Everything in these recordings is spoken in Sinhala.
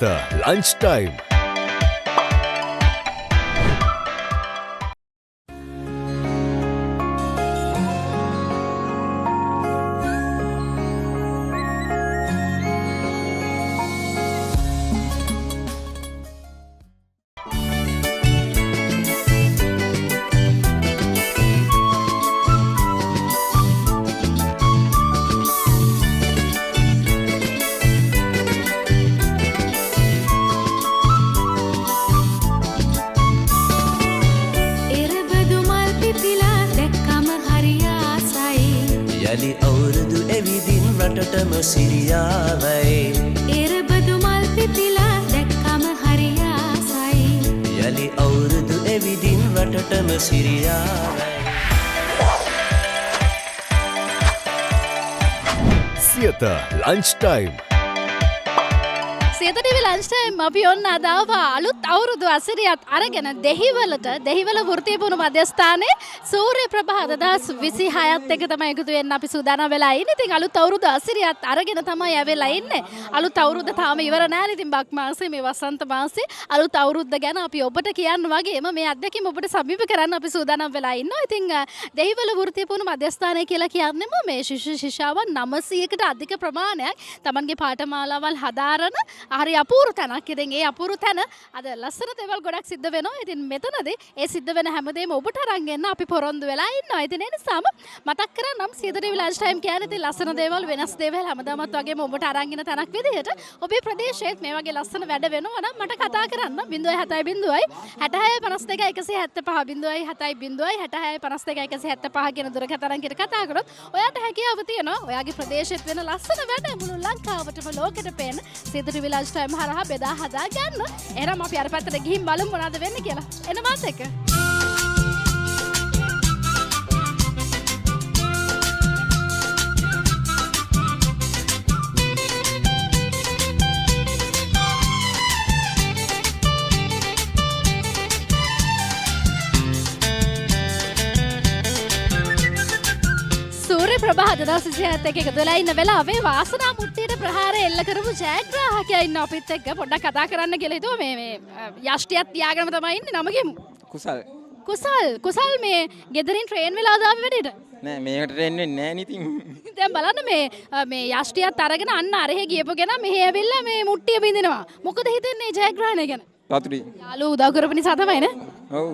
Theatre lunchtime. යලි අවුරුදු එවිදින් රටටම සිරියාවයි එරබදු මල් පිපිලා දැක්කම හරි ආසයි යලි අවුරුදු එවිදින් රටටම සිරියාවයි Theatre lunchtime. Siyatha TV lunch time අපි ඔන්න අද ආවා අලුත් අවුරුදු අසිරියත් අරගෙන දෙහිවල වෘත්තීය පුහුණු මධ්‍යස්ථානයේ සූර්ය ප්‍රභා 2026ත් එක තමයි එකතු වෙන්න අපි සූදානම් වෙලා ඉන්නේ. ඉතින් අලුත් අවුරුදු අසිරියත් අරගෙන තමයි ඇවිල්ලා ඉන්නේ. අලුත් අවුරුද්ද තාම ඉවර නැහැ. ඉතින් බක් මාසේ මේ වසන්ත මාසේ අලුත් අවුරුද්ද ගැන අපි ඔබට කියන්න වගේම මේ අත්දැකීම ඔබට සමීප කරන්න අපි සූදානම් වෙලා ඉන්නවා. ඉතින් දෙහිවල වෘත්තීය පුහුණු මධ්‍යස්ථානය කියලා කියන්නේම මේ ශිෂ්‍ය ශිෂ්‍යාවන් 900කට අධික ප්‍රමාණයක් තමන්ගේ පාඨමාලාවල් හදාරන හරි අපූර්ව තැනක්. ඉතින් ඒ අපූර්ව තැන අද ලස්සන දේවල් ගොඩක් සිද්ධ වෙනවා. ඉතින් මෙතනදී ඒ සිද්ධ වෙන හැමදේම ඔබට අරන් එන්න අපි පොරොන්දු වෙලා ඉන්නවා. ඉතින් ඒ නිසාම මතක් කරන්නම් සියත ටීවී ලන්ච් ටයිම් කියන්නේ ඉතින් ලස්සන දේවල් වෙනස් දේවල් හැමදාමත් වගේම ඔබට අරන් එන තැනක් විදිහට ඔබේ ප්‍රදේශයේත් මේ වගේ ලස්සන වැඩ වෙනවා නම් මට කතා කරන්න 070 66 52 175 070 66 52 175 කියන දුරකථන අංකයට කතා කරොත් ඔයාට හැකියාව තියෙනවා ඔයාගේ ප්‍රදේශෙත් වෙන ලස්සන වැඩ මුළු ලංකාවටම ලෝකෙට පේන සියත ටීවී ලන්ච් ටයිම් හරහා බෙදා හදා ගන්න. එහෙනම් අපි අර පැත්තට ගිහින් බලමු මොනවද වෙන්නේ කියලා. එන්න මාත් එක්ක. සූර්ය ප්‍රභා 2026ත් එක එකතු වෙලා ඉන්න වෙලාවේ වාසනා මුට්ටියට ප්‍රහාර එල්ල කරපු ජයග්‍රාහකයා ඉන්න අපිත් එක්ක පොඩ්ඩක් කතා කරන්න කියලා හිතුවා. මේ යෂ්ටියක් තියාගෙනම තමයි ඉන්නේ. නම කියමු. කුසල් මේ ගෙදරින් ට්‍රේන් වෙලා ආදාම වැඩේට. නෑ මේකට ට්‍රේන් වෙන්නේ නෑ නේ ඉතින්. දැන් බලන්න මේ යෂ්ටියත් අරගෙන අන්න අරහෙ ගියපුගෙන මෙහෙ ඇවිල්ලා මේ මුට්ටිය බින්දිනවා. මොකද හිතන්නේ ජයග්‍රහණය ගැන? සතුටුයි. යාළුවෝ උදව් කරපු නිසා තමයි නේ. ඔව්.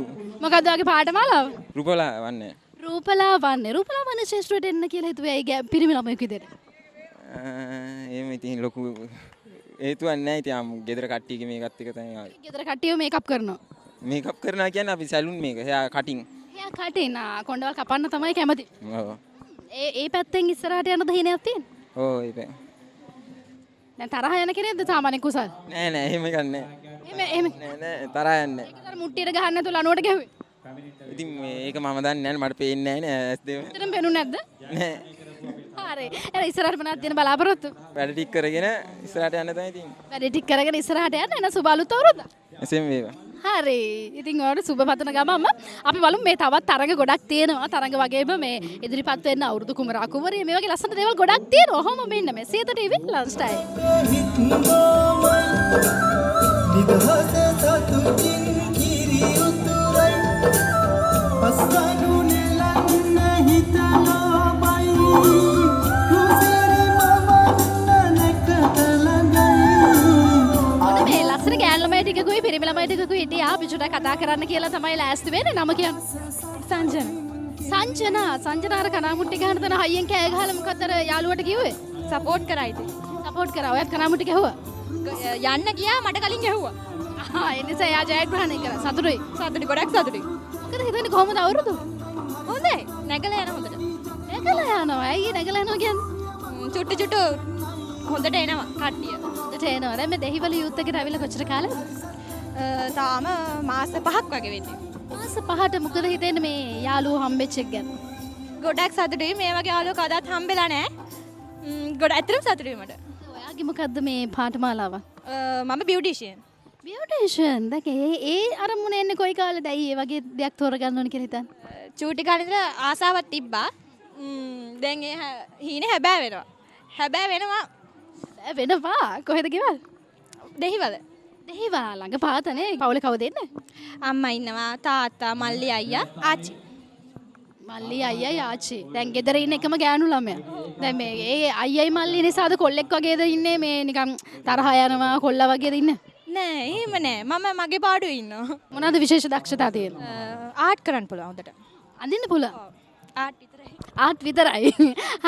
මොකද්ද ඔයාගේ පාඨමාලාව? රූපලා වන්නේ. රූපලා වන්නේ ශේෂ්ත්‍රයට එන්න කියලා හිතුවේ ඇයි පිරිමි ළමයෙක් විදියට? එහෙම ඉතින් ලොකු හේතුවක් නෑ ඉතින් ගෙදර කට්ටියගේ මේකත් එක තමයි ආවේ. ගෙදර කට්ටියව මේකප් කරනවා. මේකප් කරනවා කියන්නේ අපි සැලුන් මේක. එයා කටින්. එයා කටින් කොණ්ඩවල් කපන්න තමයි කැමති. ඔව්. ඒ පැත්තෙන් ඉස්සරහට යන දහිනයක් තියෙනවා. ඔව් ඒක. දැන් තරහ යන කෙනෙක්ද සාමාන්‍ය කුසල්? නෑ එහෙම ගන්නෑ. එහෙම නෑ තරහ යන්නේ. ඒකතර මුට්ටියට ගහන්න නැතුව ලනුවට ගැහුවේ. ඉතින් මේක මම දන්නේ නෑ මට පේන්නේ නෑ නේ ඇස් දෙක. උතරම් පෙනුනේ නැද්ද? නෑ. හරි. එහෙනම් ඉස්සරහට මොනවද තියෙන බලාපොරොත්තු? වැඩ ටික කරගෙන ඉස්සරහට යන්න තමයි තියෙන්නේ. වැඩ ටික කරගෙන ඉස්සරහට යන්න එන සුබ අලුත් අවුරුද්ද. එසේම වේවා. හරි. ඉතින් ඔයාලට සුබ පතන ගමම අපි බලමු මේ තවත් තරඟ ගොඩක් තියෙනවා. තරඟ වගේම මේ ඉදිරිපත් වෙන්න අවුරුදු කුමරා කුමරිය මේ වගේ ලස්සන දේවල් ගොඩක් තියෙනවා. ඔහොම මෙන්න මේ සියත ටීවී ලන්ච් ටයිම්. ගෑන් ළමයි ටිකකුයි පිරිමි ළමයි ටිකකුයි හිටියා අපි චුට්ටක් කතා කරන්න කියලා තමයි ලෑස්ති වෙන්නේ. නම කියන්නේ සංජනා අර කනාමුට්ටි ගහන තැන හයියෙන් කෑ ගහලා මොකද්ද අර යාළුවට කිව්වේ? සපෝට් කරා ඉතින්. සපෝට් කරා. ඔයත් කනාමුට්ටි ගැහුවා? යන්න ගියා මට කලින් ගැහුවා. ඒ නිසා එයා ජයග්‍රහණය කරා. සතුටුයි. ගොඩක් සතුටුයි. මොකද හිතන්නේ කොහොමද අවුරුදු? හොඳයි. නැගලා යන හොඳට. නැගලා යනවා. ඇයි නැගලා යනවා කියන්නේ? චුට්ටු හොඳට එනවා කට්ටිය. හොඳට එනවා. දැන් මේ දෙහිවල යූත් එකට ඇවිල්ලා කොච්චර කාලෙද? තාම මාස 5ක් වගේ වෙන්නේ. මාස 5ට මොකද හිතෙන්නේ මේ යාළුවෝ හම්බෙච්ච එක ගැන? ගොඩක් සතුටුයි. මේ වගේ යාළුවෝ කවදාත් හම්බෙලා නැහැ. ගොඩක් ඇත්තටම සතුටුයි මට. ඔයාගේ මොකද්ද මේ පාඨමාලාව? මම බියුටිෂියන්. බියුටිෂියන්. දැන් ඒ අරමුණ එන්නේ කොයි කාලෙද? ඇයි ඒ වගේ දෙයක් තෝරගන්න ඕන කියලා හිතන්නේ? චූටි කාලේ ඉඳලා ආසාවක් තිබ්බා. දැන් ඒ හීනේ හැබෑ වෙනවා. වෙනවා කොහෙද ගෙවල්? දෙහිවල. දෙහිවල ළඟ පාතනේ. පවුලේ කවුද ඉන්නේ? අම්මා ඉන්නවා, තාත්තා, මල්ලි අයියා, ආච්චි. මල්ලි අයියයි ආච්චි. දැන් ගෙදර ඉන්න එකම ගෑනු ළමයා. දැන් මේ ඒ අයියයි මල්ලි නිසාද කොල්ලෙක් වගේද ඉන්නේ මේ නිකන් තරහ යනවා කොල්ලා වගේද ඉන්නේ? නෑ එහෙම නෑ. මම මගේ පාඩුවේ ඉන්නවා. මොනවාද විශේෂ දක්ෂතා තියෙන්නේ? ආර්ට් කරන්න පුළුවන් හොඳට. අඳින්න පුළුවන්. ආර්ට් විතරයි. ආට් විතරයි.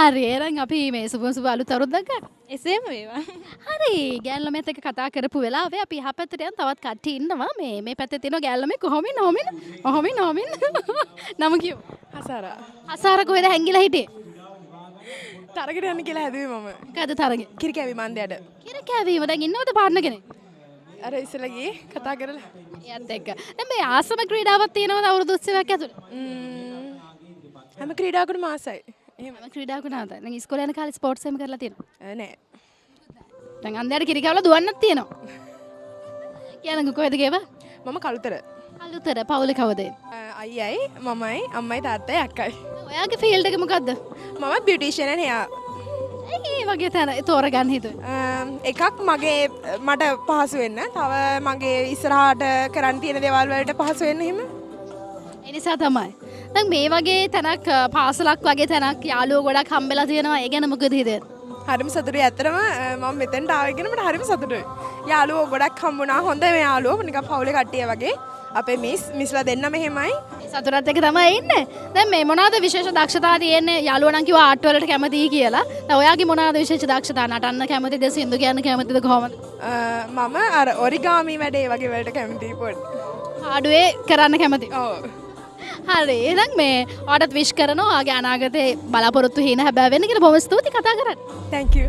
හරි එහෙනම් අපි මේ සුබ අලුත් අවුරුද්දක් ගන්න. එසේම වේවා. හරි ගෑන් ළමයාත් එක්ක කතා කරපු වෙලාවේ අපි එහා පැත්තට යන තවත් කට්ටිය ඉන්නවා. මේ පැත්තේ තියෙන ගෑන් ළමයි කොහොමින් නම කියමු. හසාරා අසාර කොහෙද හැංගිලා හිටියේ? තරගට යන්න කියලා හැදුවේ මම. කද තරගේ. කිරිකැවි මන්දයට. කිර කෑවීම දැන් ඉන්නවද පාර්ට්නර් කෙනෙක්? අර ඉස්සෙල්ලා ගියේ කතා කරලා. එයාත් එක්ක. දැන් මේ ආසම ක්‍රීඩාවක් තියෙනවද අවුරුදු 30ක් ඇතුළේ? හැම ක්‍රීඩාවකටම ආසයි. එහෙම හැම ක්‍රීඩාවක නේද? දැන් ඉස්කෝලේ යන කාලේ ස්පෝර්ට්ස් එහෙම කරලා තියෙනවා. නෑ. දැන් අන්දයට කිරි කවලා දුවන්නත් තියෙනවා. කියනකෝ කොහෙද ගේවා? මම කළුතර. අලුතර පවුලේ කවුද? අයියයි මමයි අම්මයි තාත්තයි අක්කයි. ඔයාගේ ෆීල්ඩ් එක මොකද්ද? මම බියුටිෂියන් and hair. ඒ වගේ තැන තෝරගන්න හිතුවේ. එකක් මගේ මට පහසු වෙන්න. තව මගේ ඉස්සරහට කරන්න තියෙන දේවල් වලට පහසු වෙන්න එහෙම. ඒ නිසා තමයි. දැන් මේ වගේ තැනක් පාසලක් වගේ තැනක් යාළුවෝ ගොඩක් හම්බෙලා තියෙනවා. ඒ ගැන මොකද හිතෙන්නේ? හරිම සතුටුයි ඇත්තටම මම මෙතෙන්ට ආවේ කියන මට හරිම සතුටුයි. යාළුවෝ ගොඩක් හම්බුණා. හොඳ මේ යාළුවෝ නිකන් පවුලේ කට්ටිය වගේ. අපේ මිස්ලා දෙන්නම එහෙමයි. සතුටත් එක තමයි ඉන්නේ. දැන් මේ මොනවාද විශේෂ දක්ෂතා තියෙන්නේ? යාළුවෝ නම් කිව්වා ආර්ට් වලට කැමතියි කියලා. දැන් ඔයාගේ මොනවාද විශේෂ දක්ෂතා? නටන්න කැමතිද? සින්දු කියන්න කැමතිද කොහොමද? මම අර ඔරිගාමි වැඩේ වගේ වලට කැමතියි පොඩ්ඩ. ආඩුවේ කරන්න කැමති. ඔව්. හරි. එහෙනම් මේ ඔයාලට විශ් කරනවා. ඔයාගේ අනාගතේ බලාපොරොත්තු හීන හැබෑ වෙන්න කියලා බොහොම ස්තුතියි කතා කරන්න. Thank you.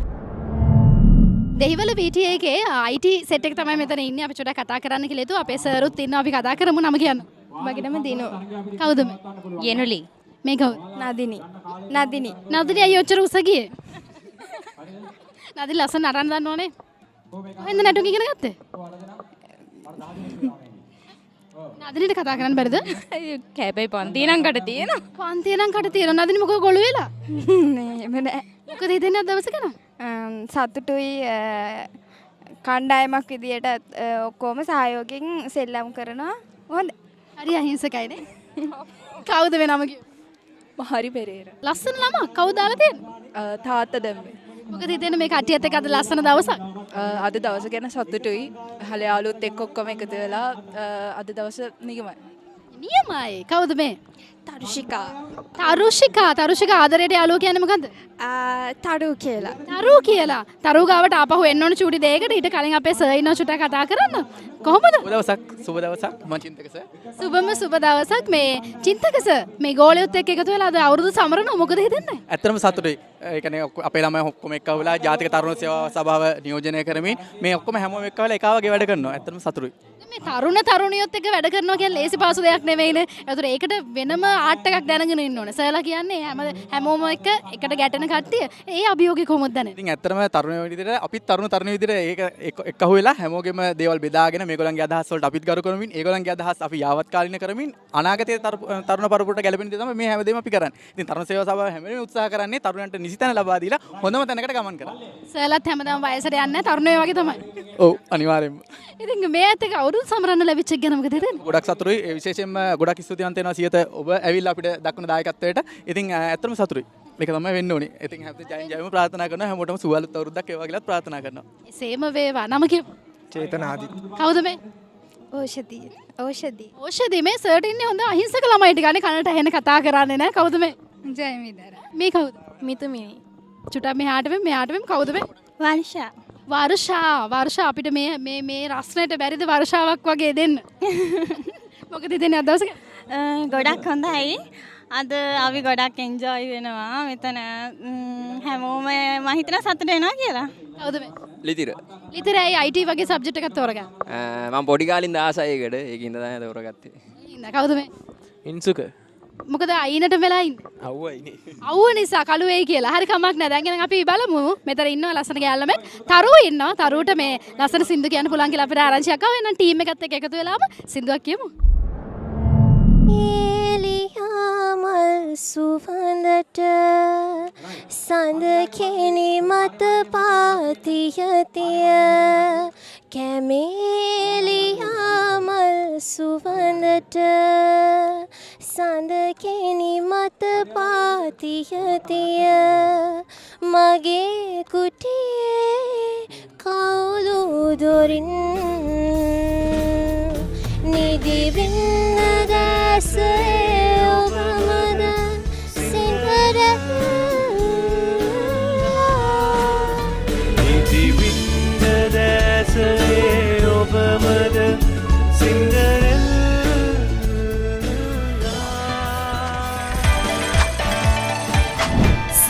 දෙහිවල VTA එකේ IT සෙට් එක තමයි මෙතන ඉන්නේ. අපි චුට්ටක් කතා කරන්න කියලා හිතුවා. අපේ සර්ුත් ඉන්නවා. අපි කතා කරමු. නම කියන්න. මගේ නම දිනු. කවුද මේ? යෙනුලි. මේ කවුද? නදිනි. නදිනි අයියෝ ඔච්චර උස ගියේ. නදිනි ලස්සන නටන්න දන්නවනේ. කොහෙන්ද නටුක ඉගෙන ගත්තේ? නදිනිට කතා කරන්න බැරිද? කැබැයි පන්ති නම් කට තියෙනවා. පන්තිය නම් කට තියෙනවා. නදිනි මොකද ගොළු වෙලා? නෑ එහෙම නෑ. මොකද හිතන්නේ දවසක නම්? සතුටුයි කණ්ඩායමක් විදියට ඔක්කොම සහයෝගයෙන් සෙල්ලම් කරනවා. හොඳ. හරි අහිංසකයිනේ. කවුද මේ නම කිව්වේ? හරි පෙරේරා. ලස්සන ළමා කවුද දාලා තියෙන්නේ? තාත්තා දැම්මේ. මොකද හිතන්නේ මේ කට්ටියත් එක්ක අද ලස්සන දවසක්? අද දවස ගැන සතුටුයි. හල යාළුවොත් එක්ක ඔක්කොම එකතු වෙලා අද දවස නිගමයි. නියමයි. කවුද මේ? තරුෂිකා තරුෂිකා ආදරයට යාළුවා කියන්නේ මොකද්ද? තරු කියලා. තරු කියලා. තරු ගාවට ආපහු එන්න ඕන චූටි දෙයකට ඊට කලින් අපේ සර් ඉන්නවා චුට්ටක් කතා කරන්න. කොහොමද? සුබ දවසක් මම චින්තක සර්. සුබ දවසක් මේ චින්තක සර් මේ ගෝලියොත් එක්ක එකතු වෙලා අද අවුරුදු සමරනවා මොකද හිතන්නේ? ඇත්තටම සතුටුයි. ඒ කියන්නේ අපේ ළමයි ඔක්කොම එක්කවලා ජාතික තරුණ සේවා සභාව නියෝජනය කරමින් මේ ඔක්කොම හැමෝම එක්කවලා එකව වගේ වැඩ කරනවා. ඇත්තටම සතුටුයි. මේ තරුණියොත් එක්ක වැඩ කරනවා කියන්නේ ලේසි පාසු දෙයක් නෙවෙයිනේ. ඒතර ඒකට වෙනම ආර්ට් එකක් දැනගෙන ඉන්න ඕනේ. සර්ලා කියන්නේ හැමෝම එක්ක එකට ගැටෙන කට්ටිය. ඒ අභියෝගේ කොහොමද දැනෙන්නේ? ඉතින් ඇත්තටම තරුණයෝ විදිහට අපිත් තරුණ විදිහට ඒක එක්කහුව වෙලා හැමෝගෙම දේවල් බෙදාගෙන මේගොල්ලන්ගේ අදහස් වලට අපිත් ගරු කරමින් ඒගොල්ලන්ගේ අදහස් අපි යාවත්කාලින කරමින් අනාගතයේ තරුණ පරපුරට ගැලපෙන දේ තමයි මේ හැමදේම අපි කරන්නේ. ඉතින් තරුණ සේවා සභාව හැම වෙලේම උත්සාහ කරන්නේ තරුණයන්ට නිසි තැන ලබා දීලා හොඳම තැනකට ගමන් කරන්න. සර්ලාත් හැමදාම වයසට යන්නේ තරුණයෝ වගේ තමයි. ඔව් අනිවාර්යෙන්ම. ඉතින් මේ ඇත්ත එක අවුරුදු සමරන්න ලැබිච්ච එක ගැන මොකද හිතන්නේ? ගොඩක් සතුටුයි. විශේෂයෙන්ම ගොඩක් ස්තුතිවන්ත වෙනවා සියත ඔබ ඇවිල්ලා අපිට දක්වන දායකත්වයට. ඉතින් ඇත්තටම සතුටුයි. මේක තමයි වෙන්න ඕනේ. ඉතින් හැමතිස්සෙම ජයම ප්‍රාර්ථනා කරනවා හැමෝටම සුවලුත් අවුරුද්දක් ඒ වගේලත් ප්‍රාර්ථනා කරනවා. එසේම වේවා. නම කියමු. චේතනාදිත්. කවුද මේ? ඕෂධි මේ සර්ට් ඉන්නේ හොඳ අහිංසක ළමයි ටික අනේ කනට ඇහෙන කතා කරන්නේ නැහැ. කවුද මේ? ජයමිදර. මේ කවුද? මිතුමිනි. චුට්ටක් මෙහාට මෙම් කවුද මේ? වර්ෂා අපිට මේ රස්නයට බැරිද වර්ෂාවක් වගේ දෙන්න? මොකද දෙන්නේ අද දවසක? ගොඩක් හොඳයි. අද අපි ගොඩක් එන්ජොයි වෙනවා. මෙතන හැමෝම මම හිතන සතුට වෙනවා කියලා. කවුද මේ? ලිතිර. ලිතරයි IT වගේ සබ්ජෙක්ට් එකක් තෝරගන්න. මම පොඩි කාලින් දාසයකට ඒකින්ද තමයි තෝරගත්තේ. කවුද මේ? ඉන්සුක. මොකද අයිනට වෙලා ඉන්නේ? අවුවයිනේ. අවුව නිසා කළු වෙයි කියලා. හරි කමක් නැහැ. දැන් එහෙනම් අපි බලමු. මෙතන ඉන්නවා ලස්සන ගෑල්ලමෙක්. තරුව ඉන්නවා. තරුවට මේ ලස්සන සින්දු කියන්න පුළුවන් කියලා අපිට ආරංචියක් ආවා. එහෙනම් ටීම් එකත් එක්ක එකතු වෙලාම සින්දුවක් කියමු. එලියාමල් සුවඳට සඳ කෙනි මත පාතියතිය කැමේලියා මල් සුවඳට සඳ කෙනි මත පාතියතිය මගේ කුටියේ කවුළු දොරින් නිදි බින්න දැසේ ඔබමද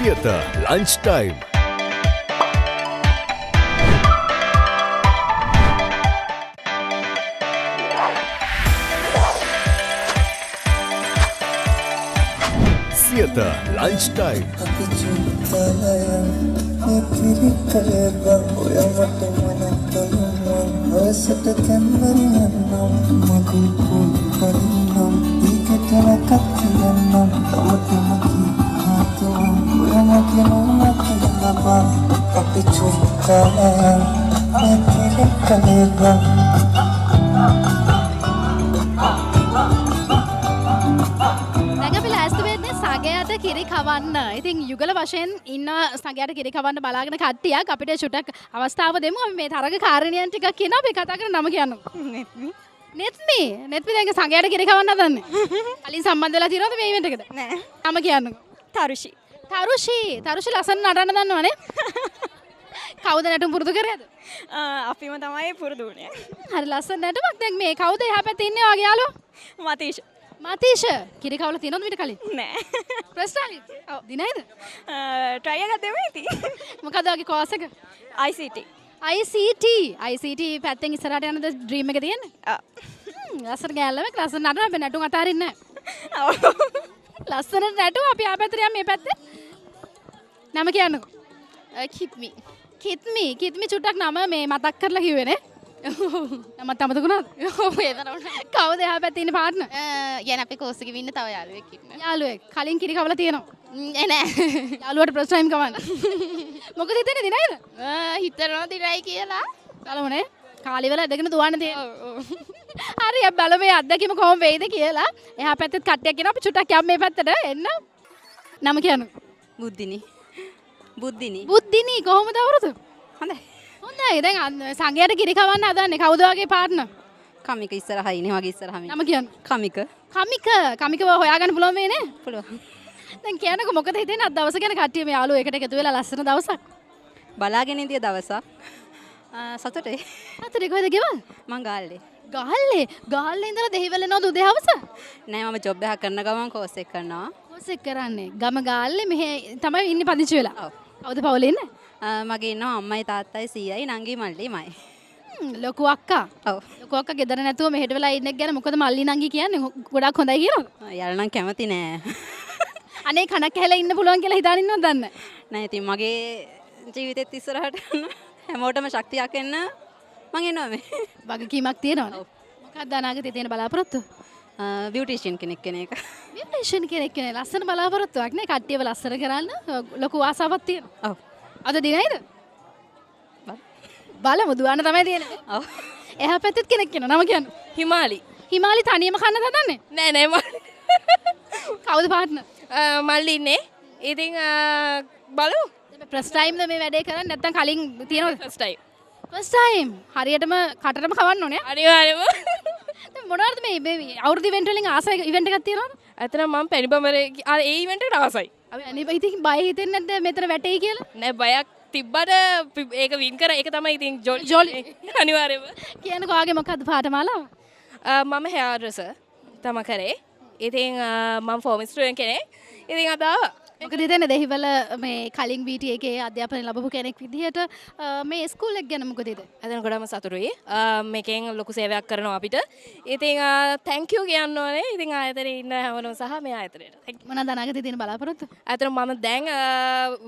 Theatre Lunchtime. Theatre Lunchtime. සගයට කිරි කවන්න. ඉතින් යුගල වශයෙන් ඉන්න සගයට කිරි කවන්න බලාගෙන කට්ටියක් අපිට චුට්ටක් අවස්ථාව දෙමු. අපි මේ තරග කාරණියන් ටිකක් කියන අපි කතා කරන නම කියන්නකො. නෙත්මි දැන් සගයට කිරි කවන්න හදන්නේ. කලින් සම්බන්ධ වෙලා තියෙනවද මේ ඉවෙන්ට් එකට? නෑ. නම කියන්නකො. තරුෂි. තරුෂි ලස්සන නටන්න දන්නවනේ. කවුද නැටුම් පුරුදු කරේද? අපිම තමයි පුරුදු වුණේ. හරි ලස්සන නැටුමක්. දැන් මේ කවුද එහා පැත්තේ ඉන්නේ වගේ යාළුවා? මතීෂ කිරි කවල තියෙනවද මීට කලින්? නෑ. First time? ඔව්. දිනයිද? ට්‍රයි එකක් දෙමු ඉතින්. මොකද වගේ කෝස් එක? ICT පැත්තෙන් ඉස්සරහට යනද ඩ්‍රීම් එක තියෙන්නේ? ඔව්. ලස්සන ගෑල්ලමක් ලස්සන නටන අපි නැටුම් අතාරින්නේ නැහැ. ඔව්. ලස්සන නැටුම් අපි ආ පැත්තට යමු මේ පැත්තේ. නම කියන්නකෝ. කිත්මි චුට්ටක් නම මේ මතක් කරලා කිව්වේ නේ? නමත් අමතකුණාද? ඔව් ඒ තරමට. කවුද එහා පැත්තේ ඉන්නේ පාර්ට්නර්? යන අපේ කෝස් එකේ ඉන්න තව යාළුවෙක් ඉන්න. යාළුවෙක් කලින් කිරි කවලා තියෙනවා. නෑ. යාළුවට ෆස්ට් ටයිම් කවන්න. මොකද හිතන්නේ දිනයිද? හිතනවා දිනයි කියලා. බලමුනේ. කාලිවල ඇදගෙන දුවන්න තියෙනවා. හරි අපි බලමු මේ අත්දැකීම කොහොම වෙයිද කියලා. එහා පැත්තෙත් කට්ටියක් එනවා. අපි චුට්ටක් යමු මේ පැත්තට. එන්න. නම කියන්නකෝ. බුද්ධිනි කොහොමද අවුරුදු? හොඳයි. දැන් සංගයට කිරි කවන්න හදන්නේ කවුද වගේ පාර්ට්නර්? කමික ඉස්සරහා ඉන්නේ වගේ ඉස්සරහා නම කියන්න. කමිකව හොයාගන්න පුළුවන් මේ නේ? පුළුවන්. දැන් කියන්නකෝ මොකද හිතෙන්නේ අද දවස ගැන කට්ටිය මේ යාළුවෝ එකට එකතු වෙලා ලස්සන දවසක්. බලාගෙන ඉඳිය දවසක්. සතුටේ. සතුටේ කොහෙද ගෙවල්? මං ගාල්ලේ. ගාල්ලේ ඉඳලා දෙහිවල යනවද උදේ හවස? නෑ මම ජොබ් එකක් කරන ගමන් කෝස් එක කරනවා. කෝස් එක කරන්නේ. ගම ගාල්ලේ මෙහෙ තමයි ඉන්නේ පදිංචි වෙලා. ඔව්. කවුද පවුලේ ඉන්නේ? මගේ ඉන්නවා අම්මයි තාත්තයි සීයයි නංගි මල්ලි මයි. ලොකු අක්කා. ඔව්. ලොකු අක්කා ගෙදර නැතුව මෙහෙට වෙලා ඉන්න එක ගැන මොකද මල්ලි නංගි කියන්නේ? ගොඩක් හොඳයි කියනවද? යාළ නම් කැමති නෑ. අනේ කනක් ඇහලා ඉන්න පුළුවන් කියලා හිතාන ඉන්නවද දන්නේ? නෑ ඉතින් මගේ ජීවිතෙත් ඉස්සරහට යන්න හැමෝටම ශක්තියක් එන්න මං එනවා මේ. වගකීමක් තියෙනවද? මොකක්ද අනාගතේ තියෙන බලාපොරොත්තු? බියුටිෂියන් කෙනෙක් කෙන එක. බියුටිෂියන් කෙනෙක් කෙනේ ලස්සන බලාපොරොත්තුවක් නේ කට්ටියව ලස්සන කරන්න ලොකු ආසාවක් තියෙනවා. ඔව්. අද දිනයිද? බලමු දුවන්න තමයි තියෙන්නේ. ඔව්. එහා පැත්තෙත් කෙනෙක් කෙනා නම කියන්න. හිමාලි තනියම කන්න හදන්නේ? නෑ මල්ලි. කවුද පාර්ට්නර්? මල්ලි ඉන්නේ. ඉතින් බලමු. ෆස්ට් ටයිම්ද මේ වැඩේ කරන්නේ නැත්නම් කලින් තියෙනවද? First time. හරියටම කටටම කවන්න ඕනේ. අනිවාර්යයෙන්ම. දැන් මොනවද මේ අවුරුදු ඉවෙන්ට් වලින් ආස ඉවෙන්ට් එකක් තියෙනවද? ඇත්තටම මම පැණිබමරේ ඒ ඉවෙන්ට් එකට ආසයි. අනේ ඉතින් බය හිතෙන්නේ නැද්ද මෙතන වැටෙයි කියලා? නෑ බයක් තිබ්බට ඒක වින් කර ඒක තමයි ඉතින් ජොලි අනිවාර්යයෙන්ම. කියන්නකෝ ආගේ මොකද්ද පාඨමාලාව? මම හෙයාර් ඩ්‍රෙසර් තම කරේ. ඉතින් මම ෆෝම් ස්ටුඩන්ට් කෙනෙක්. ඉතින් අද ආවා. මොකද හිතන්නේ දෙහිවල මේ කලින් BT එකේ අධ්‍යාපනය ලැබපු කෙනෙක් විදිහට මේ ස්කූල් එක ගැන මොකද හිතන්නේ? අදන ගොඩම සතුටුයි. මේකෙන් ලොකු සේවයක් කරනවා අපිට. ඉතින් thank you කියන්න ඕනේ. ඉතින් ආයතනයේ ඉන්න හැමෝම සහ මේ ආයතනයට. මොනවද අනාගතේ තියෙන බලාපොරොත්තු? ඇත්තටම මම දැන්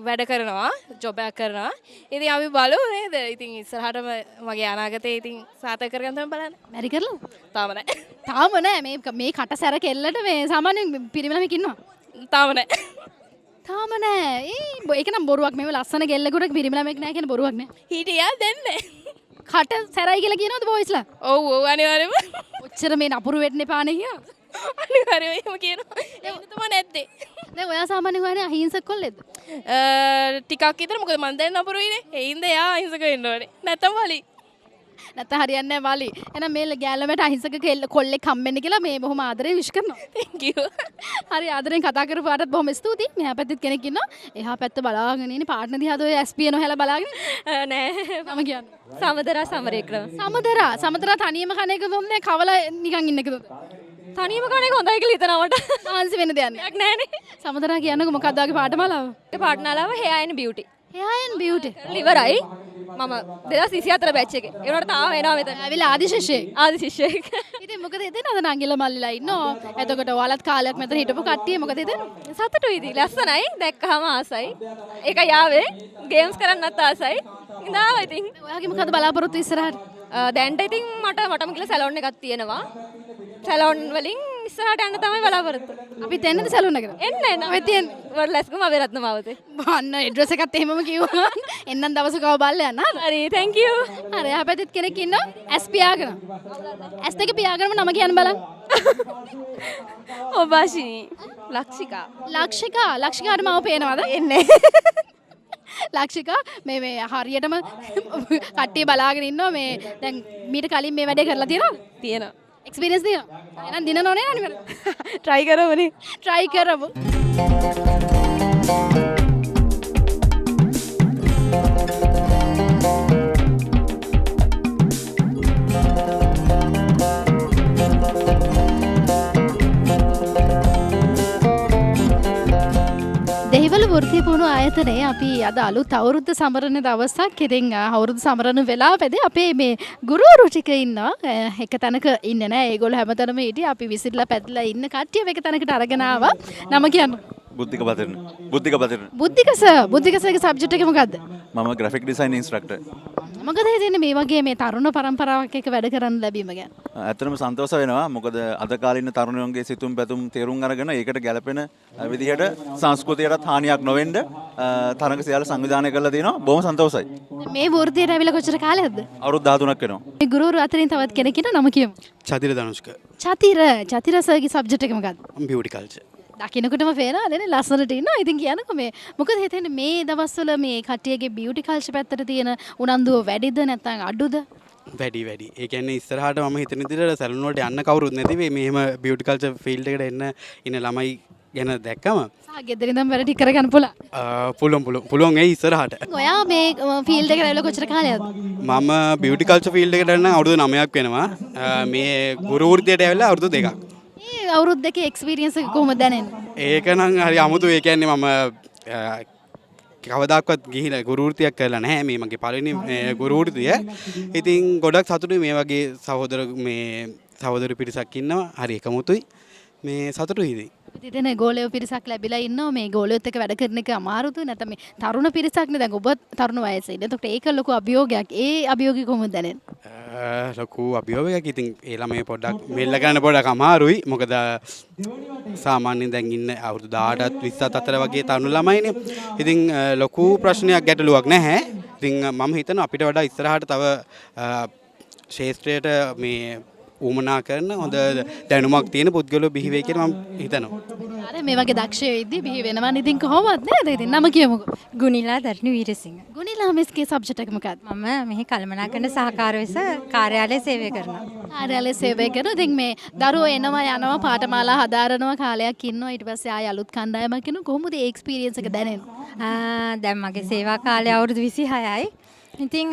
වැඩ කරනවා, ජොබ් එකක් කරනවා. ඉතින් අපි බලමු නේද? ඉතින් ඉස්සරහටම මගේ අනාගතේ ඉතින් සාර්ථක කරගන්න තමයි බලන්නේ. මැරි කරලා? තාම නැහැ. තාම නැහැ. මේ කට සැර කෙල්ලට මේ සාමාන්‍යයෙන් පිරිමි ළමෙක් ඉන්නවා. තාම නැහැ. තාම නෑ. ඒක නම් බොරුවක්. මේ ලස්සන ගෙල්ලෙකුට පිරිමි ළමෙක් නෑ කියන බොරුවක් නේ. හිටියා දැන් නෑ. කට සැරයි කියලා කියනවද බොයිස්ලා? ඔව් ඔව් අනිවාර්යයෙන්ම. ඔච්චර මේ නපුරු වෙන්න එපා නේ කියා. අනිවාර්යයෙන්ම එහෙම කියනවා. එහෙම තමයි නැද්දේ. දැන් ඔයා සාමාන්‍යයෙන් හොයන්නේ අහිංසක කොල්ලෙක්ද? ටිකක් විතර මොකද මන් දැන් නපුරුයිනේ. ඒින්ද එයා අහිංසක වෙන්න ඕනේ. නැත්තම් වලි. නැත්නම් හරියන්නේ නැහැ මාලි. එහෙනම් මේ ගෑල්ලමට අහිංසක කොල්ලෙක් හම්බෙන්න කියලා මේ බොහොම ආදරෙන් විශ් කරනවා. Thank you. හරි ආදරෙන් කතා කරපුවාටත් බොහොම ස්තුතියි. මෙහා පැත්තෙත් කෙනෙක් ඉන්නවා. එහා පැත්ත බලාගෙන ඉන්නේ පාර්ට්නර් දිහාද ඔය SPN ඔහලා බලාගෙන. නෑ මම කියන්නේ. සමදරා සමරේක්‍රම. සමදරා තනියම කන එකද හොඳ කවල නිකන් ඉන්න එකද? තනියම කණ එක හොඳයි කියලා හිතනවට. මානසි වෙන දෙයක් නෑ. නෑනේ. සමදරා කියන්නකෝ මොකක්ද ආගේ පාඨමාලාව? ඒ පාට්නාලාව hair and beauty. hair and beauty. ඉවරයි. මම 2024 බැච් එකේ. ඒ වුණාට තාම එනවා මෙතන. ඇවිල්ලා ආදි ශිෂ්‍යෙක්. ආදි ශිෂ්‍යයෙක්. ඉතින් මොකද හිතෙන්නේ අද නංගිලා මල්ලිලා ඉන්නෝ. එතකොට ඔයාලත් කාලයක් මෙතන හිටපු කට්ටිය මොකද හිතෙන්නේ? සතුටුයිද? ලස්සනයි. දැක්කහම ආසයි. ඒක යාවේ ගේම්ස් කරන්නත් ආසයි. ඉඳාව ඉතින්. ඔයාගේ මොකද බලාපොරොත්තු ඉස්සරහට? දැන්ට ඉතින් මටම කියලා සැලොන් එකක් තියෙනවා. සැලොන් වලින් ඉස්සරහට යන්න තමයි බලාපොරොත්තු. අපිත් එන්නද සැලුන් එකට? එන්න එන්න. ඔය තියෙන වර්ලස්කම අබේරත්න මාවතේ. බන්න ඇඩ්‍රස් එකත් එහෙමම කිව්වා. එන්නම් දවසක ඔය බල්ල යන්න. හරි thank you. හරි එහා පැත්තෙත් කෙනෙක් ඉන්නවා. ඇස් පියාගෙන. ඇස් දෙක පියාගෙනම නම කියන්න බලන්න. ඔබාෂිනී. ලක්ෂිකා. ලක්ෂිකාට මම පේනවද? එන්නේ. ලක්ෂිකා මේ හරියටම කට්ටිය බලාගෙන ඉන්නවා මේ දැන් මීට කලින් මේ වැඩේ කරලා තියෙනවද? තියෙනවා. එක්ස්පීරියන්ස් තියෙනවා. එහෙනම් දිනනෝ නේ අනිවාර්යෙන්. try කරමුනේ. try කරමු. දෙහිවල වෘත්තීය පුහුණු ආයතනයේ අපි අද අලුත් අවුරුද්ද සමරන දවසක් ඉතින් අවුරුදු සමරන වෙලාවෙදී අපේ මේ ගුරුවරු ටික ඉන්නවා එක තැනක ඉන්නේ නැහැ ඒගොල්ලෝ හැමතැනම හිටියේ අපි විසිරලා පැදලා ඉන්න කට්ටිය එක තැනකට අරගෙන ආවා නම කියන්න බුද්ධික බදිරණ බුද්ධික සර්ගේ සබ්ජෙක්ට් එක මොකද්ද මම ග්‍රැෆික් ඩිසයින් ඉන්ස්ට්‍රක්ටර් මොකද හිතන්නේ මේ වගේ මේ තරුණ පරම්පරාවක් එක්ක වැඩ කරන්න ලැබීම ගැන ඇත්තටම සන්තෝෂ වෙනවා මොකද අද කාලේ ඉන්න තරුණයන්ගේ සිතුම් පැතුම් තේරුම් අරගෙන ඒකට ගැළපෙන විදිහට සංස්කෘතියටත් හානියක් නොවෙන්න තරඟ සියල්ල සංවිධානය කරලා තියෙනවා බොහොම සන්තෝෂයි මේ වෘත්තියට ඇවිල්ලා කොච්චර කාලයක්ද අවුරුදු 13ක් වෙනවා මේ ගුරුවරු අතරින් තවත් කෙනෙක් ඉන්න නම කියමු චතිර ධනුෂ්ක චතිර සර්ගේ සබ්ජෙක්ට් එක මොකද්ද බියුටි කල්චර් දකින්නකොටම පේනවා නේ ලස්සනට ඉන්නවා. ඉතින් කියනකො මේ මොකද හිතන්නේ මේ දවස්වල මේ කට්ටියගේ බියුටි කල්චර් පැත්තට තියෙන උනන්දුව වැඩිද නැත්නම් අඩුද? වැඩි. ඒ කියන්නේ ඉස්සරහට මම හිතන විදිහට සැලුන් වලට යන්න කවුරුත් නැති වෙයි. මෙහෙම බියුටි කල්චර් ෆීල්ඩ් එකට එන්න ඉන්න ළමයි ගැන දැක්කම ගෙදර ඉඳන් වැඩ ටික කරගන්න පුළුවන් ඒ ඉස්සරහට. ඔයා මේ ෆීල්ඩ් එකට ඇවිල්ලා කොච්චර කාලයක්ද? මම බියුටි කල්චර් ෆීල්ඩ් එකට යන්න අවුරුදු 9ක් වෙනවා. මේ ගුරු වෘත්තියට ඇවිල්ලා අවුරුදු 2ක්. අවුරුදු දෙකේ එක්ස්පීරියන්ස් එක කොහොමද දැනෙන්නේ? ඒක නම් හරි අමුතු. ඒ කියන්නේ මම කවදාක්වත් ගිහිලා ගුරු වෘත්තියක් කරලා නැහැ. මේ මගේ පළවෙනි ගුරු වෘත්තිය. ඉතින් ගොඩක් සතුටුයි මේ වගේ සහෝදර පිරිසක් ඉන්නවා. හරි එකමුතුයි. මේ සතුටුයි ඉතින්. ඉතින් ගෝලයෝ පිරිසක් ලැබිලා ඉන්නවා මේ ගෝලයොත් එක්ක වැඩ කරන එක අමාරුද නැත්නම් මේ තරුණ පිරිසක් නේ දැන් ඔබ තරුණ වයසේ ඉන්නේ. එතකොට ඒක ලොකු අභියෝගයක්. ඒ අභියෝගය කොහොමද දැනෙන්නේ? ලොකු අභියෝගයක්. ඉතින් ඒ ළමයි පොඩ්ඩක් මෙල්ල ගන්න පොඩ්ඩක් අමාරුයි. මොකද සාමාන්‍යයෙන් දැන් ඉන්න අවුරුදු 18ත් 20ත් අතර වගේ තරුණ ළමයිනේ. ඉතින් ලොකු ප්‍රශ්නයක් ගැටලුවක් නැහැ. ඉතින් මම හිතනවා අපිට වඩා ඉස්සරහට තව ශාස්ත්‍රයට මේ උමනා කරන හොඳ දැනුමක් තියෙන පුද්ගලයෝ බිහි වෙයි කියලා මම හිතනවා. අර මේ වගේ දක්ෂයෝ ඉද්දි බිහි වෙනවා ඉතින් කොහොමද නේද? ඉතින් නම කියමුකෝ. ගුණිලා ධර්ණි වීරසිංහ. ගුණිලා මිස්ගේ සබ්ජෙක්ට් එක මොකක්ද? මම මෙහි කළමනාකරන සහකාර වෙස කාර්යාලයේ සේවය කරනවා. කාර්යාලයේ සේවය කරන ඉතින් මේ දරුවෝ එනවා යනවා පාඨමාලා හදාරනවා කාලයක් ඉන්නවා ඊට පස්සේ ආය අලුත් කණ්ඩායමක් එනවා කොහොමද ඒ එක්ස්පීරියන්ස් එක දැනෙන්නේ? දැන් මගේ සේවා කාලය අවුරුදු 26යි. ඉතින්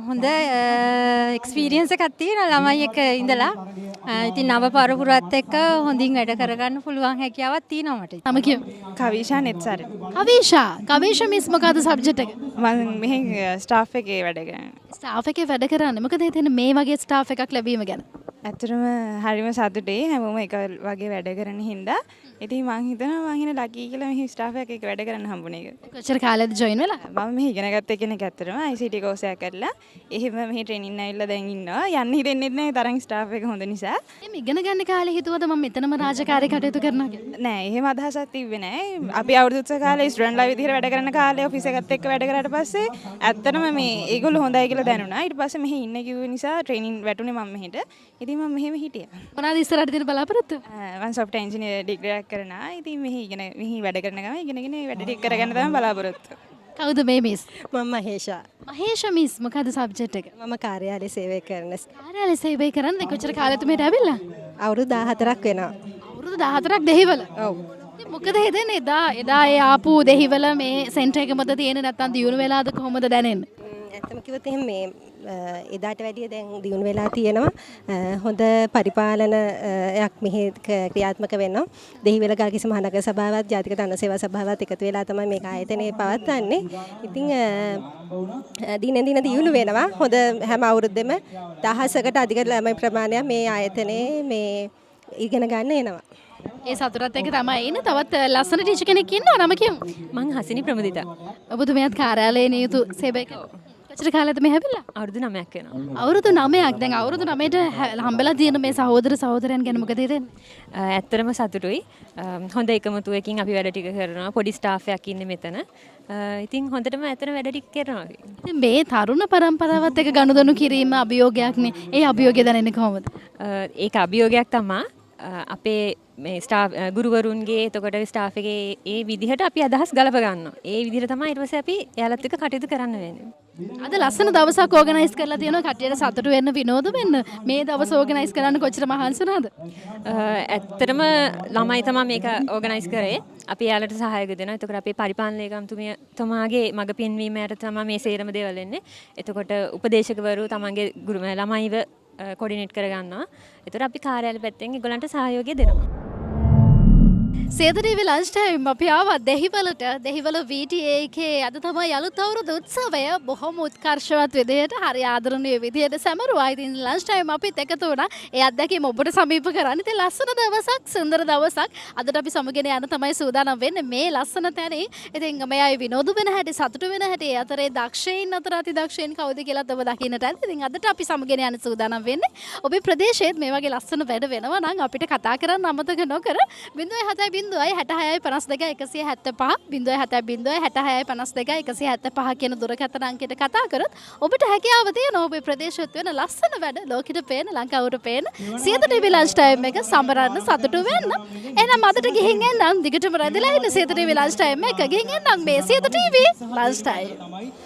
හොඳ එක්ස්පීරියන්ස් එකක් තියෙනවා ළමයි එක්ක ඉඳලා. ඉතින් නව පරපුරත් එක්ක හොඳින් වැඩ කරගන්න පුළුවන් හැකියාවක් තියෙනවා මට. නම කියමු. කවිෂා නෙත්සාර. කවිෂා මිස් මොකද්ද සබ්ජෙක්ට් එක? මම මෙහි ස්ටාෆ් එකේ වැඩ කරනවා. ස්ටාෆ් එකේ වැඩ කරන්නේ. මොකද හිතන්නේ මේ වගේ ස්ටාෆ් එකක් ලැබීම ගැන? ඇත්තටම හරිම සතුටුයි හැමෝම එක වගේ වැඩ කරන හින්දා. ඉතින් මං හිතනවා මං හින ලකී කියලා මෙහි ස්ටාෆ් එකක් වැඩ කරන්න හම්බුන එක. කොච්චර කාලෙද ජොයින් වෙලා? මම මෙහි ඉගෙන ගත්ත කෙනෙක් ඇත්තටම ICT කෝස් එකක් කරලා එහෙම මෙහි ට්‍රේනින් ඇවිල්ලා දැන් ඉන්නවා. යන්න හිතෙන්නේ නැහැ තරම් ස්ටාෆ් එක හොඳ නිසා. මේ ඉගෙන ගන්න කාලේ හිතුවද මම මෙතනම රාජකාරී කටයුතු කරනවා කියලා? නෑ එහෙම අදහසක් තිබ්බේ නෑ. අපි අවුරුදු උත්සව කාලේ ස්ටුඩන්ට්ලා විදිහට වැඩ කරන කාලේ ඔෆිස් එකත් එක්ක වැඩ කරාට පස්සේ ඇත්තටම මේ ඒගොල්ලෝ හොඳයි කියලා දැනුණා. ඊට පස්සේ මෙහි ඉන්න කිව්ව නිසා ට්‍රේනින් වැටුනේ මම මෙහෙට. ඉතින් මම මෙහෙම හිටියා. මොනවද ඉස්සරහට තියෙන බලාපොරොත්තු? මම සොෆ්ට්වෙයාර් ඉංජිනේර් ඩිග්‍රී එකක් කරනවා. ඉතින් මෙහි වැඩ කරන ගමන් ඉගෙනගෙන වැඩ ටික කරගන්න තමයි බලාපොරොත්තු. කවුද මේ මිස්? මම මහේෂා. මහේෂ මිස් මොකද සබ්ජෙක්ට් එක? මම කාර්යාලයේ සේවය කරන කාර්යාලයේ සේවය කරන්නේ කොච්චර කාලෙද මේට ඇවිල්ලා? අවුරුදු 14ක් වෙනවා. අවුරුදු 14ක් දෙහිවල. ඔව්. ඉතින් මොකද හිතෙන්නේ එදා ඒ ආපු දෙහිවල මේ සෙන්ටර් එක මත තියෙන නැත්තම් දියුණු වෙලාද කොහොමද දැනෙන්නේ? ඇත්තම කිව්වොත් එහෙනම් මේ එදාට වැඩිය දැන් දියුණු වෙලා තියෙනවා. හොඳ පරිපාලනයක් මෙහි ක්‍රියාත්මක වෙනවා. දෙහිවල ගල්කිස්ස මහනගර සභාවත් ජාතික ධන සේවා සභාවත් එකතු වෙලා තමයි මේක ආයතනය පවත්වන්නේ. ඉතින් දිනෙන් දින දියුණු වෙනවා. හොඳ හැම අවුරුද්දෙම දහසකට අධික ළමයි ප්‍රමාණයක් මේ ආයතනයේ මේ ඉගෙන ගන්න එනවා. ඒ සතුටත් එක්ක තමයි ඉන්නේ. තවත් ලස්සන ටීචර් කෙනෙක් ඉන්නවා නම කියමු. මං හසිනි ප්‍රමුදිතා. ඔබතුමියත් කාර්යාලයේ නියුතු සේවය කරනවා. කොච්චර කාලෙද මේ හැවිලා? අවුරුදු 9ක් වෙනවා. අවුරුදු 9ක්. දැන් අවුරුදු 9ට හම්බෙලා තියෙන මේ සහෝදර සහෝදරයන් ගැන මොකද හිතෙන්නේ? ඇත්තටම සතුටුයි. හොඳ එකමුතුවකින් අපි වැඩ ටික කරනවා. පොඩි ස්ටාෆ් එකක් ඉන්නේ මෙතන. ඉතින් හොඳටම ඇතන වැඩ ටික කරනවා. ඉතින් මේ තරුණ පරම්පරාවත් එක්ක ගනුදෙනු කිරීම අභියෝගයක්නේ. ඒ අභියෝගය දැනෙන්නේ කොහොමද? ඒක අභියෝගයක් තමයි. අපේ මේ ස්ටාෆ් ගුරුවරුන්ගේ එතකොට ස්ටාෆ් එකේ ඒ විදිහට අපි අදහස් ගලප ගන්නවා. ඒ විදිහට තමයි ඊට පස්සේ අපි එයාලත් එක්ක කටයුතු කරන්න වෙන්නේ. අද ලස්සන දවසක් ඕගනයිස් කරලා තියෙනවා කට්ටියට සතුටු වෙන්න විනෝද වෙන්න. මේ දවස ඕගනයිස් කරන්න කොච්චර මහන්සි වුණාද? ඇත්තටම ළමයි තමයි මේක ඕගනයිස් කරේ. අපි එයාලට සහාය දෙනවා. එතකොට අපේ පරිපාලන ලේකම්තුමියතුමාගේ මඟ පෙන්වීම යට තමයි මේ සේරම දේවල් එන්නේ. එතකොට උපදේශකවරු තමන්ගේ ළමයිව කොඩිනේට් කරගන්නවා. එතකොට අපි කාර්යාලය පැත්තෙන් ඒගොල්ලන්ට සහයෝගය දෙනවා. සේදරීවි ලන්ච් ටයිම් අපි ආවා දෙහිවලට. දෙහිවල VTA එකේ අද තමයි අලුත් අවුරුදු උත්සවය බොහොම උත්කර්ෂවත් විදිහට හරි ආදරණීය විදිහට සැමරුවා. ඉතින් ලන්ච් ටයිම් අපිත් එකතු වුණා. ඒ අත්දැකීම ඔබට සමීප කරන්න. ඉතින් ලස්සන දවසක්, සුන්දර දවසක් අදට අපි සමගෙන යන තමයි සූදානම් වෙන්නේ මේ ලස්සන තැනේ. ඉතින් මේ අය විනෝද වෙන හැටි, සතුටු වෙන හැටි, ඒ අතරේ දක්ෂයින් අතර අති දක්ෂයින් කවුද කියලාත් ඔබ දකින්නට ඇති. ඉතින් අදට අපි සමගෙන යන සූදානම් වෙන්නේ. ඔබේ ප්‍රදේශයේත් මේ වගේ ලස්සන වැඩ වෙනවා නම් අපිට කතා කරන්න අමතක නොකර 0.7 0.66 175 0.70 176 කියන දුරකථන අංකයට කතා කරොත් ඔබට හැකියාව තියෙනවා ඔබේ ප්‍රදේශයත් වෙන ලස්සන වැඩ ලෝකෙට පේන ලංකාවට පේන සියත ටීවී ලන්ච් ටයිම් එක සමරන්න සතුටු වෙන්න. එහෙනම් අදට ගිහින් එන්නම් දිගටම රැඳිලා ඉන්න සියත ටීවී ලන්ච් ටයිම් එක ගිහින් එන්නම් මේ Siyatha TV lunch time.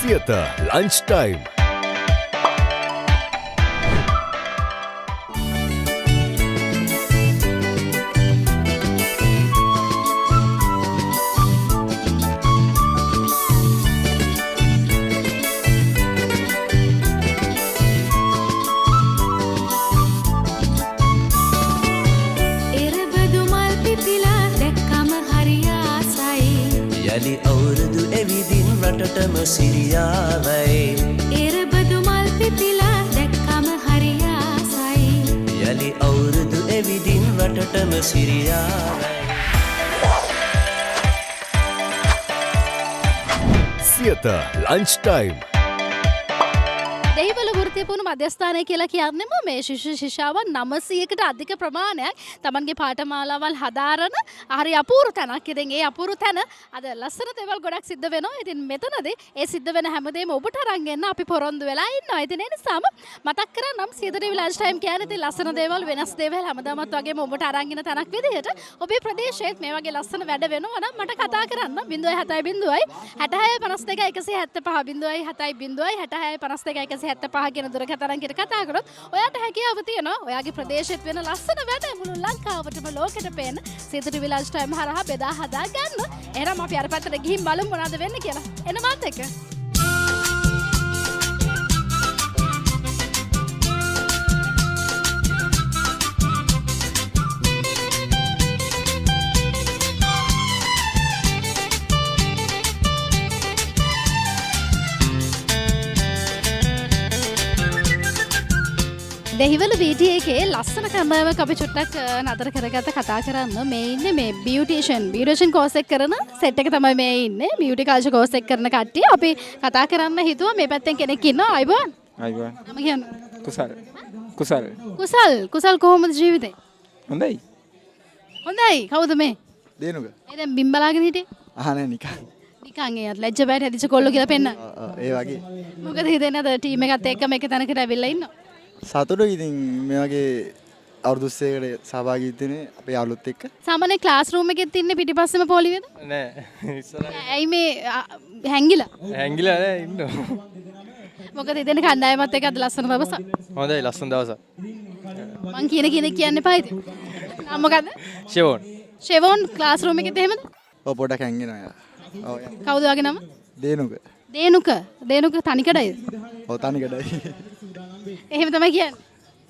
Sieta Lunch Time. එරබදු මල් පිපිලා දැක්කම හරි ආසයි. යලි අවුරුදු එවිදින් රටටම සිරියාවයි. එරබදු මල් පිපිලා දැක්කම හරි ආසයි. යලි අවුරුදු එවිදින් රටටම සිරියාවයි. Sieta Lunch Time. දෙහිවල වෘත්තීය පුහුණු මධ්‍යස්ථානය කියලා කියන්නේම මේ ශිෂ්‍ය ශිෂ්‍යාවන් 900කට අධික ප්‍රමාණයක් තමන්ගේ පාඨමාලාවල් හදාරන හරි අපූර්ව තැනක්. ඉතින් ඒ අපූර්ව තැන අද ලස්සන දේවල් ගොඩක් සිද්ධ වෙනවා. ඉතින් මෙතනදී ඒ සිද්ධ වෙන හැමදේම ඔබට අරන් එන්න අපි පොරොන්දු වෙලා ඉන්නවා. ඉතින් ඒ නිසාම මතක් කරන්නම් සියත ටීවී ලන්ච් ටයිම් කියන්නේ ඉතින් ලස්සන දේවල් වෙනස් දේවල් හැමදාමත් වගේම ඔබට අරන් එන තැනක් විදිහට ඔබේ ප්‍රදේශයේත් මේ වගේ ලස්සන වැඩ වෙනවා නම් මට කතා කරන්න 0.70 66 52 175 0.70 66 52 175 කියන කියන දුරකථන අංකයට කතා කරොත් ඔයාට හැකියාව තියෙනවා ඔයාගේ ප්‍රදේශෙත් වෙන ලස්සන වැඩ මුළු ලංකාවටම ලෝකෙට පේන සිතුරු විලාස් ටයිම් හරහා බෙදා හදා ගන්න. එහෙනම් අපි අර පැත්තට ගිහින් බලමු මොනවද වෙන්නේ කියලා. එන්න මාත් එක්ක. දෙහිවල BTA එකේ ලස්සන කණ්ඩායමක් අපි චුට්ටක් නතර කරගත්ත කතා කරන්න මේ ඉන්නේ මේ බියුටිෂන් කෝස් එක කරන සෙට් එක තමයි මේ ඉන්නේ බියුටි කල්චර් කෝස් එක කරන කට්ටිය අපි කතා කරන්න හිතුවා මේ පැත්තෙන් කෙනෙක් ඉන්නවා අයිබෝන් නම කියන්න කුසල් කොහොමද ජීවිතේ හොඳයි කවුද මේ දේනුක ඒ දැන් බිම් බලාගෙන හිටියේ අහනේ නිකන් ඒ ලැජ්ජ බයට හැදිච්ච කොල්ලෝ කියලා පෙන්න ඒ වගේ මොකද හිතෙන්නේ අද ටීම් එකත් එක්කම එක තැනකට ඇවිල්ලා ඉන්නවා සතුටු ඉතින් මේ වගේ අවුරුදු 30කට සහභාගී වෙන්නේ අපේ යාළුවොත් එක්ක. සාමාන්‍ය ක්ලාස් රූම් එකෙත් ඉන්නේ පිටිපස්සෙම පොලිවේද? නෑ ඉස්සරහ ඇයි මේ හැංගිලා නෑ ඉන්නවා. මොකද ඉතින් කණ්ඩායමත් එක්ක අද ලස්සන දවසක්. හොඳයි ලස්සන දවසක්. මං කියන කෙනෙක් කියන්න එපා ඉතින්. නම මොකද්ද? ෂෙවෝන් ක්ලාස් රූම් එකෙත් එහෙමද? ඔව් පොඩක් හැංගෙනවා යා. ඔව් යා. කවුද වගේ නම? දේනුක තනිකඩයිද? ඔව් තනිකඩයි. එහෙම තමයි කියන්නේ.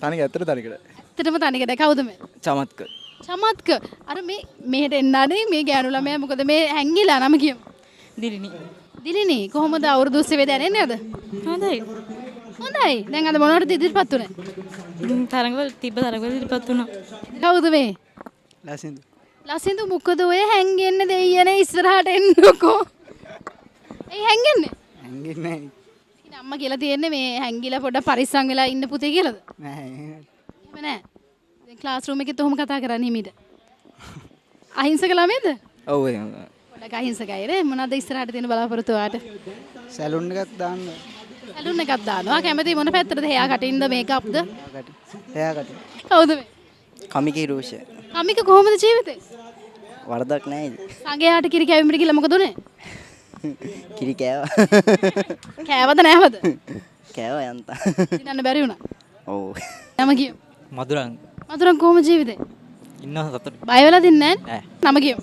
තනික ඇත්තට තනිකඩයි. ඇත්තටම තනිකඩයි. කවුද මේ? චමත්ක. අර මේ මෙහෙට එන්නානේ මේ ගෑනු ළමයා මොකද මේ හැංගිලා නම කියමු. දිලිනි කොහොමද අවුරුදු 30 දැනෙන්නේ නැද? හොඳයි. දැන් අද මොනවටද ඉදිරිපත් උනේ? තරඟවල ඉදිරිපත් වුණා. කවුද මේ? ලසින්දු මොකද ඔය හැංගෙන්නේ දෙයියනේ ඉස්සරහට එන්නකෝ. ඒ හැංගෙන්නේ? හැංගෙන්නේ ඉතින් අම්මා කියලා තියෙන්නේ මේ හැංගිලා පොඩ්ඩක් පරිස්සම් වෙලා ඉන්න පුතේ කියලාද? නෑ. එහෙම නෑ. දැන් ක්ලාස් රූම් එකෙත් ඔහොම කතා කරන්නේ හිමීට. අහිංසක ළමයිද? ඔව් එහෙම. පොඩ්ඩක් අහිංසකයි නේ. මොනවද ඉස්සරහට තියෙන බලාපොරොත්තු ඔයාට? සැලුන් එකක් දාන්න. සැලුන් එකක් දානවා. කැමති මොන පැත්තටද? හෙයා කටින්ද මේකප්ද? එයා කට. කවුද මේ? කමිකේ රෝෂ කමික කොහොමද ජීවිතේ? වරදක් නෑ සංගයාට කිරි කැවීමට ගිහලා මොකද උනේ? කිරි කෑවා කෑවද නැවද? කෑවා යන්තා දිනන්න බැරි වුණා. ඔව් නම කියමු. මදුරන් කොහොමද ජීවිතේ? ඉන්නවා සතුට බය වෙලා දින්නේ නැහැ? නම කියමු.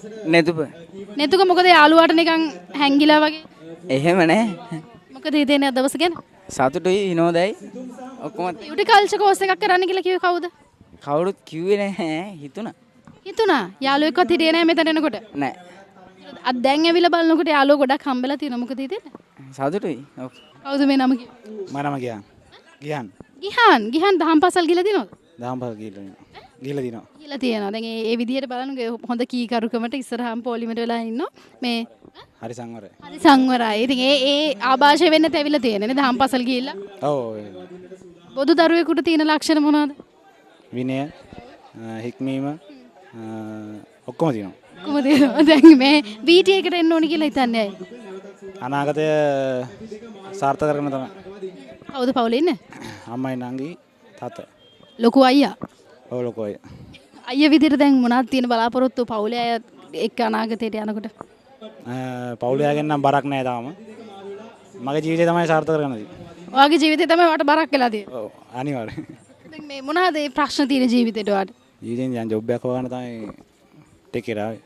නෙතුක මොකද යාළුවාට නිකන් හැංගිලා වගේ? එහෙම නෑ මොකද හිතෙන්නේ අද දවස ගැන? සතුටුයි විනෝදයි ඔක්කොම බියුටි කල්චර් කෝස් එකක් කරන්න කියලා කිව්වේ කවුද? කවුරුත් කිව්වේ නැහැ හිතුණා. යාළුවෙක්වත් හිටියේ නැහැ මෙතන එනකොට. නෑ අද දැන් ඇවිල්ලා බලනකොට යාළුවෝ ගොඩක් හම්බෙලා තියෙනවා. මොකද හිතෙන්නේ? සතුටුයි ඔව් කවුද මේ නම කිව්වේ? මම නම ගියාන්. ගිහාන් දහම් පාසල් ගිහලා දිනවද? දාම්පල් ගිහලා දිනවා. ගිහලා තියෙනවා. දැන් ඒ විදිහට බලනකොට හොඳ කීකරුකමට ඉස්සරහාම පොලිමට වෙලා ඉන්නවා. මේ හරි සංවරයි. හරි සංවරයි. ඉතින් ඒ ආభాෂය වෙන්න තැවිලා තියෙන්නේ නේ දහම් පාසල් ගිහිල්ලා. ඔව්. බොදු දරුවෙකුට තියෙන ලක්ෂණ මොනවද? විනය, හික්මීම ඔක්කොම තියෙනවා. කොහොමද දැන් මේ BTA එකට එන්න ඕනි කියලා හිතන්නේ ඇයි? අනාගතය සාර්ථක කරගන්න තමයි. කවුද පවුලේ ඉන්නේ? අම්මයි නංගි තාත්තා. ලොකු අයියා. ඔව් ලොකු අයියා. අයියා විදිහට දැන් මොනවද තියෙන බලාපොරොත්තු පවුලේ අය එක්ක අනාගතයට යනකොට? පවුලේ අයගෙන් නම් බරක් නැහැ තාම. මගේ ජීවිතේ තමයි සාර්ථක කරගන්න තියෙන්නේ. ඔයාගේ ජීවිතේ තමයි වට බරක් වෙලා තියෙන්නේ. ඔව් අනිවාර්යයෙන්. දැන් මේ මොනවද මේ ප්‍රශ්න තියෙන ජීවිතේට ඔයාට? ජීවිතෙන් යන් ජොබ් එකක් හොයන්න තමයි ටෙක් එක ආවේ.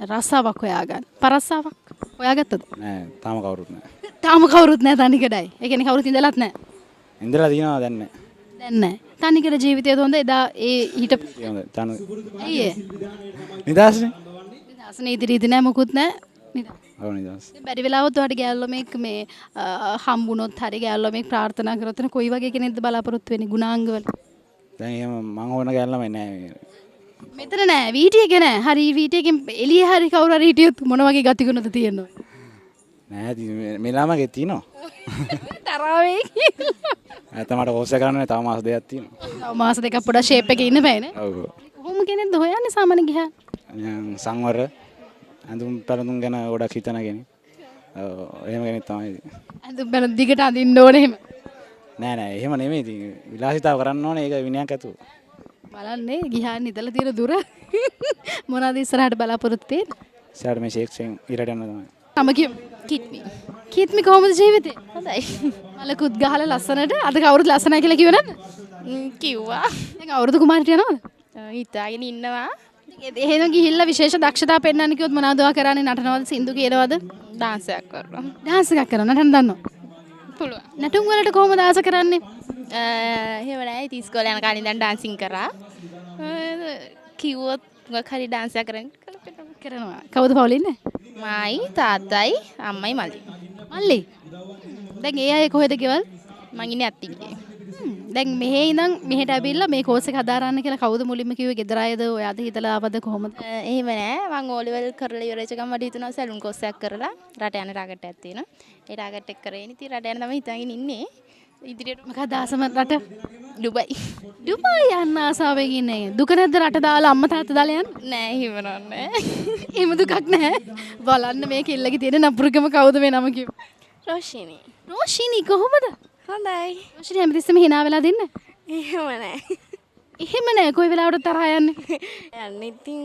රස්සාවක් හොයාගන්න. පරස්සාවක් හොයාගත්තද? නෑ තාම කවුරුත් නෑ. තාම කවුරුත් නෑ තනිකඩයි. ඒ කියන්නේ කවුරුත් ඉඳලත් නෑ. ඉඳලා දිනවා දැන් නෑ. දැන් නෑ. තනිකඩ ජීවිතයද හොඳ එදා ඒ හිටපු හොඳයි තන. අයියේ. නිදාස්නේ. නිදාස්නේ ඉදිරියදී නෑ මොකුත් නෑ. නිදා. ඔව් නිදාස්. බැරි වෙලාවත් ඔයාලට ගෑල්ලෝ මේක මේ හම්බුනොත් හරි ගෑල්ලෝ මේක ප්‍රාර්ථනා කරොත් එන කොයි වගේ කෙනෙක්ද බලාපොරොත්තු වෙන්නේ ගුණාංග වල? දැන් එහෙම මං ඕන ගෑල්ලම නෑ. මෙතන නෑ වීටිය එක නෑ. හරි වීටිය එකෙන් එළියේ හරි කවුරු හරි හිටියොත් මොන වගේ ගතිගුණද තියෙන්නේ? නෑ මේ ළමගේ තියෙනවා. තරාවේ කියලා. නැත්නම් මට කෝස් එක කරන්න තව මාස දෙකක් තියෙනවා. තව මාස දෙකක් පොඩ්ඩක් ෂේප් එකේ ඉන්න බෑනේ. ඔව්. කොහොම කෙනෙක්ද හොයන්නේ සාමාන්‍ය ගියා? සංවර අඳුම් පැළඳුම් ගැන ගොඩක් හිතන කෙනෙක්. ඔව් එහෙම කෙනෙක් තමයි. අඳුම් පැළඳුම් දිගට අඳින්න ඕනේ එහෙම. නෑ එහෙම නෙමෙයි ඉතින් විලාසිතාව කරන්න ඕනේ ඒක විනයක් ඇතුව. බලන්නේ ගියාන් ඉඳලා තියෙන දුර මොනවද ඉස්සරහට බලාපොරොත්තු වෙන්නේ? ඉස්සරහට මේ ෂේක්ස්ෙන් ඉරට යන්න තමයි. නම කියමු. කිත්මි. කිත්මි කොහොමද ජීවිතේ? හොඳයි. මලකුත් ගහලා ලස්සනට අද කවුරුත් ලස්සනයි කියලා කිව්ව නැද්ද? කිව්වා. දැන් අවුරුදු කුමාරිට යනවද? හිතාගෙන ඉන්නවා. එහෙනම් ගිහිල්ලා විශේෂ දක්ෂතා පෙන්වන්න කිව්වොත් මොනවද ඔයා කරන්නේ? නටනවද? සින්දු කියනවද? ඩාන්ස් එකක් කරනවා. ඩාන්ස් එකක් කරනවා. නටන්න දන්නවද? පුළුවන්. නැටුම් වලට කොහොමද ආස කරන්නේ? එහෙම නෑ. ඉතින් ඉස්කෝලේ යන කාලේ ඉඳන් ඩාන්සින් කරා. කිව්වොත් මොකක් හරි ඩාන්ස් එකක් කරනවා. කවුද පවුලේ ඉන්නේ? මයි තාත්තයි අම්මයි මල්ලි. මල්ලි. දැන් ඒ අය කොහෙද ගෙවල්? මං ඉන්නේ අත්තිගේ. දැන් මෙහෙ ඉඳන් මෙහෙට ඇවිල්ලා මේ කෝස් එක හදාරන්න කියලා කවුද මුලින්ම කිව්වේ? ගෙදර අයද ඔයාද හිතලා ආවද කොහොමද? එහෙම නෑ. මං ඕ ලෙවල් කරලා ඉවරච්ච ගමන් මට හිතුණා සැලුන් කෝස් එකක් කරලා රට යන ටාගට් එකක් තියෙනවා. ඒ ටාගට් එක කරගෙන ඉතින් රට යන තමයි හිතාගෙන ඉන්නේ. ඉදිරියට මොකද ආසම රට? ඩුබයි. ඩුබයි යන්න ආසාවෙන් ඉන්නේ. දුක නැද්ද රට දාලා අම්මා තාත්තා දාලා යන්න? නෑ එහෙම නෑ. එහෙම දුකක් නැහැ. බලන්න මේ කෙල්ලගේ තියෙන නපුරුකම කවුද මේ නම කිව්ව? රෝෂිනි. රෝෂිනි කොහොමද? හොඳයි. රෝෂිනි හැමතිස්සෙම hina වෙලා දෙන්නේ? එහෙම නෑ. එහෙම නෑ. කොයි වෙලාවටද තරහා යන්නේ? යන්නේ ඉතින්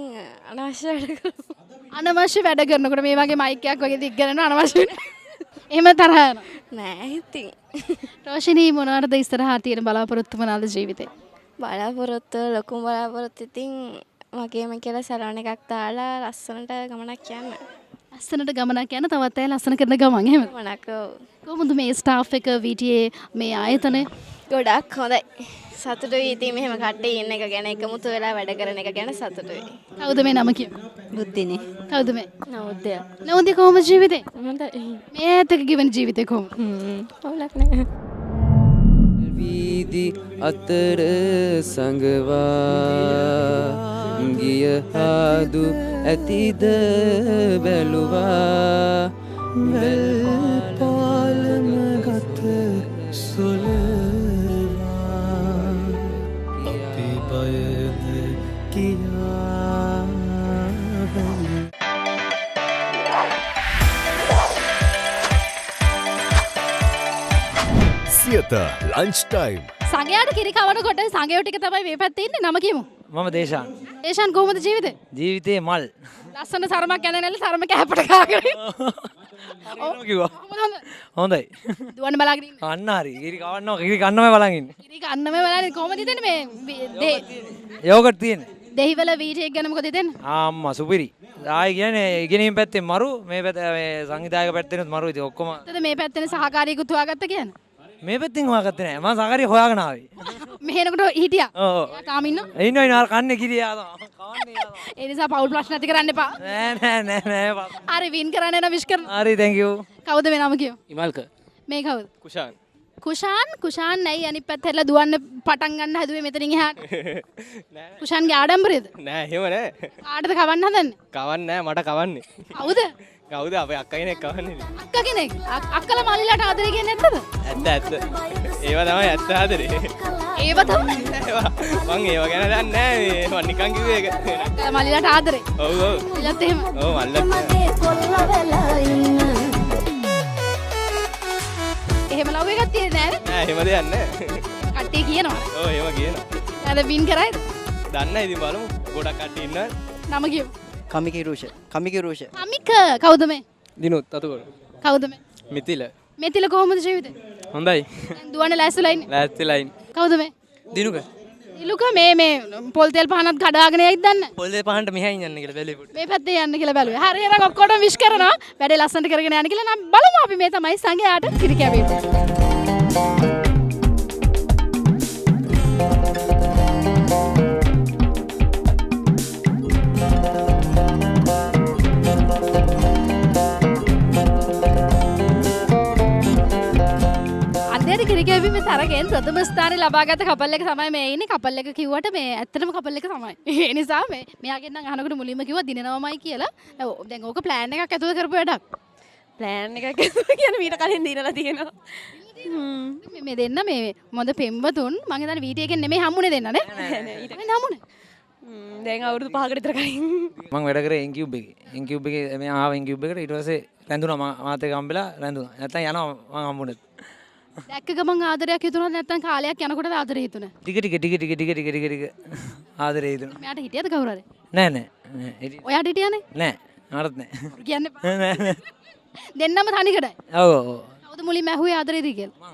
අනවශ්‍ය වැඩ කරනවා. අනවශ්‍ය වැඩ කරනකොට මේ වගේ මයික් එකක් වගේ දික් කරනවා අනවශ්‍ය. එහෙම තරහා යනවා. නෑ ඉතින්. රෝෂිනි මොනවටද ඉස්සරහා තියෙන බලාපොරොත්තු මොනවාද ජීවිතේ? බලාපොරොත්තු ලොකුම බලාපොරොත්තු ඉතින් මගේම කියලා සැලෝන් එකක් දාලා ලස්සනට ගමනක් යන්න. ලස්සනට ගමනක් යන තවත් අය ලස්සන කරන ගමන් එහෙම. ගමනක් කොහොමද මේ ස්ටාෆ් එක VTA මේ ආයතනය? ගොඩක් හොඳයි. සතුටුයි ඉතින් මෙහෙම කට්ටිය ඉන්න එක ගැන එකමුතු වෙලා වැඩ කරන එක ගැන සතුටුයි. කවුද මේ නම කියන්නේ? බුද්ධිනේ. කවුද මේ? නවෝදය. නෝන්දේ කොහොමද ජීවිතේ? හොඳයි. මේ ඇත්තක ගෙවන ජීවිතේ කොහොමද? හොලක් නෑ. වීදි අතර සංගවා ගිය හාදු ඇතිද බැලුවා වැල් පාලම ගත සොලවා අපි බයද කියා සියත ලන්ච් ටයිම්. සංගයාට කිරි කවනකොට සංගයෝ ටික තමයි මේ පැත්තේ ඉන්නේ නම කියමු. මම දේශාන්. දේශාන් කොහොමද ජීවිතේ? ජීවිතේ මල්. ලස්සන සරමක් ඇඳගෙන සරම කැපට කාගෙන. හරිම කිව්වා. හොඳයි. දුවන්න බලාගෙන ඉන්නේ. අන්න හරි. කිරි කවන්නවා කිරි කන්නමයි බලන් ඉන්නේ. කිරි කන්නම බලන්නේ කොහොමද හිතන්නේ මේ යෝගට් තියෙන්නේ. දෙහිවල වීඩියෝ එක ගැන මොකද හිතන්නේ? අම්මා සුපිරි. ආයි කියන්නේ ඉගෙනීම් පැත්තෙන් මරු මේ පැත්ත මේ සංවිධායක පැත්තෙනුත් මරු ඉතින් ඔක්කොම. එතද මේ පැත්තේ සහකාරියෙකුත් හොයාගත්ත කියන්නේ? මේ පැත්තෙන් හොයාගත්තේ නෑ. මම සහකාරිය හොයාගෙන ආවේ. මෙහෙනකොට හිටියා. ඔව්. තාම ඉන්නව? ඉන්නවා කන්නේ කිරි ආවා. කවන්නේ ආවා. ඒ නිසා පවුල් ප්‍රශ්න ඇති කරන්න එපා. නෑ. හරි වින් කරන්න එන විශ් කරන. හරි thank you. කවුද මේ නම කියෝ? ඉමල්ක. මේ කවුද? කුෂාන්. කුෂාන් නැයි අනිත් පැත්තට දුවන්න පටන් ගන්න හැදුවේ මෙතනින් එහාට. කුෂාන්ගේ ආඩම්බරේද? නෑ එහෙම නෑ. කාටද කවන්න හදන්නේ? කවන්නේ නෑ මට කවන්නේ. කවුද? කවුද අපේ අක්කා කෙනෙක් කවන්නේ. අක්කා කෙනෙක්. අක්කලා මල්ලිලාට ආදරේ කියන්නේ නැද්ද? ඇත්ත. ඒවා තමයි ඇත්ත ආදරේ. ඒව තමයි. මං ඒව ගැන දන්නේ නෑ මේ මං නිකන් කිව්වේ ඒක. අක්කලා මල්ලිලාට ආදරේ. ඔව්. මල්ලිලත් එහෙම. ඔව් මල්ලත්. එහෙම ලව් එකක් තියෙන්නේ නෑනේ. නෑ එහෙම දෙයක් නෑ. කට්ටිය කියනවා. ඔව් එහෙම කියනවා. අද වින් කරයිද? දන්නේ නැහැ ඉතින් බලමු. ගොඩක් කට්ටිය ඉන්නවා. නම කියමු. කමිකි රූෂ. කමික කවුද මේ? දිනුත් අතකොර. කවුද මේ? මිතිල. මෙතිල කොහොමද ජීවිතේ? හොඳයි. දැන් දුවන්න ලෑස්තිලා ඉන්නේ. ලෑස්තිලා ඉන්න. කවුද මේ? දිනුක. ඉලුක මේ පොල් තෙල් පහනත් කඩාගෙන යයිද දන්නේ? පොල් දෙක පහන්ට මෙහායින් යන්න කියලා බැලුවේ පුට. මේ පැත්තේ යන්න කියලා බැලුවේ. හරි එහෙනම් ඔක්කොටම විශ් කරනවා. වැඩේ ලස්සනට කරගෙන යන්න කියලා නම් බලමු අපි මේ තමයි සංගයාට කිරි කැවීම. කිරිකැවීමේ තරගෙන් ප්‍රථම ස්ථානය ලබාගත කපල් එක තමයි මේ ඉන්නේ. කපල් එක කිව්වට මේ ඇත්තටම කපල් එක තමයි. ඒ නිසා මෙයාගෙන් නම් අහනකොට මුලින්ම කිව්වා දිනනවමයි කියලා. ඔව් දැන් ඕක ප්ලෑන් එකක් ඇතුළත කරපු වැඩක්. ප්ලෑන් එකක් ඇතුළත කියන්නේ මීට කලින් දිනලා තියෙනවා. මේ දෙන්න මේ මොඳ පෙම්වතුන් මං හිතන්නේ වීඩියෝ එකෙන් නෙමෙයි හම්බුනේ දෙන්න නේ. නෑ හම්බුනේ. දැන් අවුරුදු 5කට විතර කලින් මම වැඩ කරේ එන්කියුබ් එකේ. එන්කියුබ් එකේ මම ආව එන්කියුබ් එකට ඊට පස්සේ රැඳුණා මාත් එක්ක හම්බෙලා රැඳුණා. නැත්තම් යනවා මම හම්බුනේ. දැක්ක ගමන් ආදරයක් හිතුණාද නැත්නම් කාලයක් යනකොටද ආදරේ හිතුණා? ටික ආදරේ හිතුණා. මෙයාට හිටියද කවුරු හරි? නෑ. ඔයාට හිටියානේ? නෑ. මටත් නෑ. කියන්න එපා. නෑ. දෙන්නම තනිකරයි. ඔව් කවුද මුලින්ම ඇහුවේ ආදරේදී කියලා?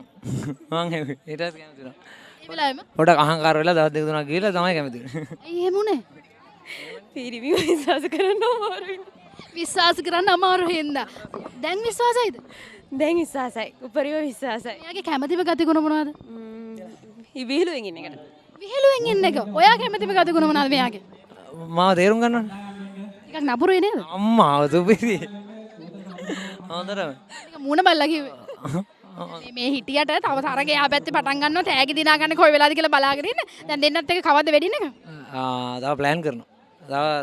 මං ඊට පස්සේ කැමති වුණා. ඒ වෙලාවෙම පොඩක් අහංකාර වෙලා දවස් දෙක තුනක් ගිහලා තමයි කැමති වුණේ. ඇයි එහෙම උනේ? පිරිමිව විශ්වාස කරන්න අමාරුයි. විශ්වාස කරන්න අමාරු හින්දා. දැන් විශ්වාසයිද? දැන් විශ්වාසයි. උපරිම විශ්වාසයි. එයාගේ කැමැතිම ගතිගුණ මොනවද? හිවිහිලුවෙන් ඉන්න එකට. විහිළුවෙන් ඉන්න එක. ඔයා කැමැතිම ගතිගුණ මොනවද මෙයාගේ? මාව තේරුම් ගන්න ඕනේ. ටිකක් නපුරුයි නේද? අම්මා දුපිරි. හොඳටම. ටික මූණ බල්ලා කිව්වේ. මේ හිටියට තව තරගේ එහා පැත්තේ පටන් ගන්නවා තෑගි දිනා ගන්න කොයි වෙලාවද කියලා බලාගෙන ඉන්න. දැන් දෙන්නත් එක කවද්ද වෙඩින් එක? තව ප්ලෑන් කරනවා.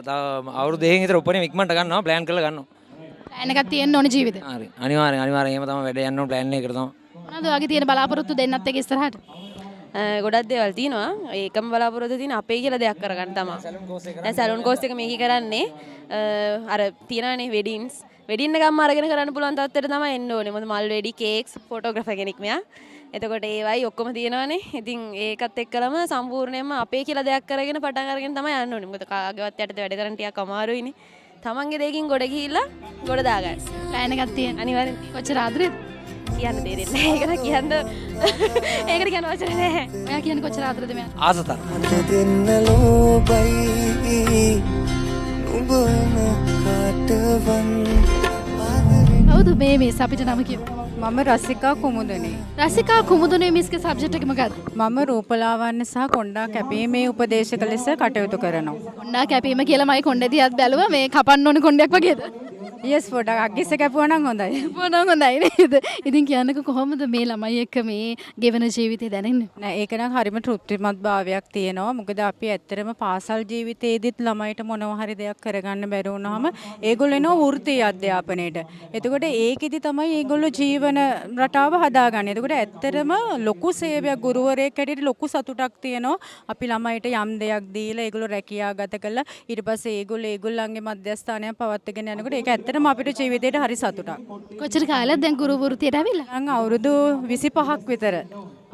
තව අවුරුදු දෙකකින් විතර උපරිම ඉක්මනට ගන්නවා ප්ලෑන් කරලා ගන්නවා. ප්ලෑන් එකක් තියෙන්න ඕනේ ජීවිතේ. හරි. අනිවාර්යෙන් එහෙම තමයි වැඩ යන්න ඕන ප්ලෑන් එකකට තමයි. මොනවද ඔයාගේ තියෙන බලාපොරොත්තු දෙන්නත් එක ඉස්සරහට? ගොඩක් දේවල් තියෙනවා. ඒකම බලාපොරොත්තු තියෙන අපේ කියලා දෙයක් කරගන්න තමයි. දැන් සැලුන් කෝස් එක මේකේ කරන්නේ අර තියනනේ වෙඩින්ස් වෙඩින් එකක්ම අරගෙන කරන්න පුළුවන් තත්ත්වයට තමයි එන්න ඕනේ. මොකද මල් වෙඩි කේක්ස් ෆොටෝග්‍රැෆර් කෙනෙක් මෙයා. එතකොට ඒවයි ඔක්කොම තියෙනවානේ. ඉතින් ඒකත් එක්කලම සම්පූර්ණයෙන්ම අපේ කියලා දෙයක් කරගෙන පටන් අරගෙන තමයි යන්න ඕනේ. මොකද කාගේවත් යටතේ වැඩ කරන්න ටිකක් අමාරුයිනේ. තමන්ගේ දෙයකින් ගොඩ ගිහිල්ලා ගොඩ දාගන්න. ප්ලෑන් එකක් තියෙන. අනිවාර්යෙන්. කොච්චර ආදරේද? කියන්න දෙන්නේ නැහැ. ඒකට කියන්න ඒකට කියන්න අවශ්‍ය නැහැ. ඔයා කියන්නේ කොච්චර ආදරේද මෙයා? ආසතර. දෙන්න ලෝබයි නුඹම කාටවන් කවුද මේ මිස් අපිට නම කියමු. මම රසිකා කුමුදනේ. රසිකා කුමුදුනේ මිස්ගේ සබ්ජෙක්ට් එක මොකක්ද? මම රූපලාවන්‍ය සහ කොණ්ඩා කැපීමේ උපදේශක ලෙස කටයුතු කරනවා. කොණ්ඩා කැපීම කියලා මයි කොණ්ඩේ බැලුවා මේ කපන්න ඕනේ කොණ්ඩයක් වගේද? යස් පොඩක් අග්ගිස්ස කැපුවා නම් හොඳයි. මොනවා හොඳයි නේද? ඉතින් කියන්නකෝ කොහොමද මේ ළමයි එක්ක මේ ගෙවන ජීවිතය දැනෙන්නේ? නෑ ඒක නම් හරිම තෘප්තිමත් භාවයක් තියෙනවා. මොකද අපි ඇත්තටම පාසල් ජීවිතේදීත් ළමයිට මොනවා හරි දෙයක් කරගන්න බැරි වුණාම ඒගොල්ලෝ එනවා වෘත්තීය අධ්‍යාපනයට. එතකොට ඒකෙදි තමයි ඒගොල්ලෝ ජීවන රටාව හදාගන්නේ. එතකොට ඇත්තටම ලොකු සේවයක් ගුරුවරයෙක් හැටියට ලොකු සතුටක් තියෙනවා. අපි ළමයිට යම් දෙයක් දීලා ඒගොල්ලෝ රැකියාව ගත කළා. ඊට පස්සේ ඒගොල්ලෝ ඒගොල්ලන්ගේ මධ්‍යස්ථානයක් පවත්වාගෙන යනකොට ඒක ඇත්තටම අපිට ජීවිතේට හරි සතුටක්. කොච්චර කාලයක් දැන් ගුරු වෘත්තියට ඇවිල්ලා? මම අවුරුදු 25ක් විතර.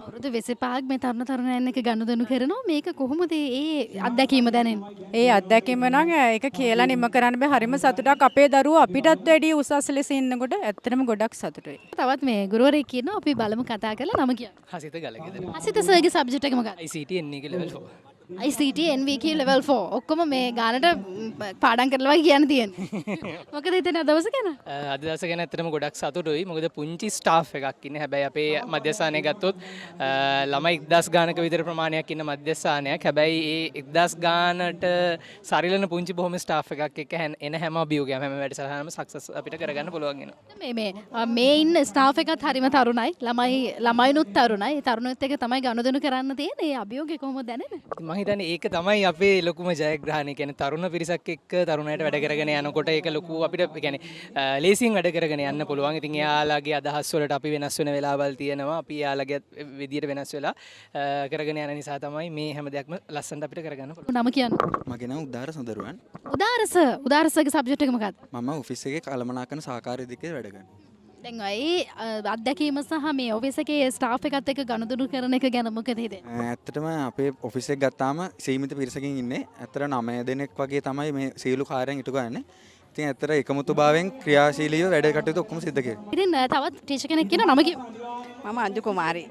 අවුරුදු 25ක් මේ තරුණ තරුණයන් එක්ක ගනුදෙනු කරනවා. මේක කොහොමද ඒ අත්දැකීම දැනෙන්නේ? ඒ අත්දැකීම නම් ඒක කියලා නිම කරන්න බෑ. හරිම සතුටක්. අපේ දරුවෝ අපිටත් වැඩිය උසස් ලෙස ඉන්නකොට ඇත්තටම ගොඩක් සතුටුයි. තවත් මේ ගුරුවරයෙක් ඉන්නවා. අපි බලමු කතා කරලා නම කියන්න. හසිත ගලගෙදර. හසිත සර්ගේ සබ්ජෙක්ට් එක මොකක්ද? ICT NVK level 4. ICT NVK level 4 ඔක්කොම මේ ගානට පාඩම් කරලා වගේ කියන්න තියෙන්නේ. මොකද හිතන්නේ අද දවස ගැන? අද දවස ගැන ඇත්තටම ගොඩක් සතුටුයි. මොකද පුංචි ස්ටාෆ් එකක් ඉන්නේ. හැබැයි අපේ මධ්‍යස්ථානය ගත්තොත් ළමයි 1000 ගානක විතර ප්‍රමාණයක් ඉන්න මධ්‍යස්ථානයක්. හැබැයි ඒ 1000 ගානට සරිලන පුංචි බොහොම ස්ටාෆ් එකක් එක්ක එන හැම අභියෝගයක්ම හැම වැඩසටහනම සක්සස් අපිට කරගන්න පුළුවන් වෙනවා. මේ ඉන්න ස්ටාෆ් එකත් හරිම තරුණයි. ළමයිනුත් තරුණයි. ඒ තරුණයත් එක්ක තමයි ගනුදෙනු කරන්න තියෙන්නේ. ඒ අභියෝගය කොහොමද දැනෙන්නේ? මම හිතන්නේ ඒක තමයි අපේ ලොකුම ජයග්‍රහණය. කියන්නේ තරුණ පිරිසක් එක්ක තරුණයට වැඩ කරගෙන යනකොට ඒක ලොකු අපිට කියන්නේ ලේසියෙන් වැඩ කරගෙන යන්න පුළුවන්. ඉතින් එයාලගේ අදහස් වලට අපි වෙනස් වෙන වෙලාවල් තියෙනවා. අපි එයාලගේ විදියට වෙනස් වෙලා කරගෙන යන නිසා තමයි මේ හැම දෙයක්ම ලස්සනට අපිට කරගන්න පුළුවන්. නම කියන්න. මගේ නම උදාර සඳරුවන්. උදාරසගේ සබ්ජෙක්ට් එක මොකක්ද? මම ඔෆිස් එකේ කළමනාකරන සහකාර දිකේ වැඩ කරනවා. දැන් අය අත්දැකීම සහ මේ ඔෆිස් එකේ ස්ටාෆ් එකත් එක්ක ගනුදෙනු කරන එක ගැන මොකද හිතේ? ඇත්තටම අපේ ඔෆිස් එක ගත්තාම සීමිත පිරිසකින් ඉන්නේ. ඇත්තට 9 දෙනෙක් වගේ තමයි මේ සීලු කාර්යයන් ඉටු ගන්නේ. ඉතින් ඇත්තට එකමුතුභාවයෙන් ක්‍රියාශීලීව වැඩ කටයුතු ඔක්කොම සිද්ධ කරනවා. ඉතින් තවත් ටීචර් කෙනෙක් කියනවා නම කියමු. මම අංජු කුමාරි.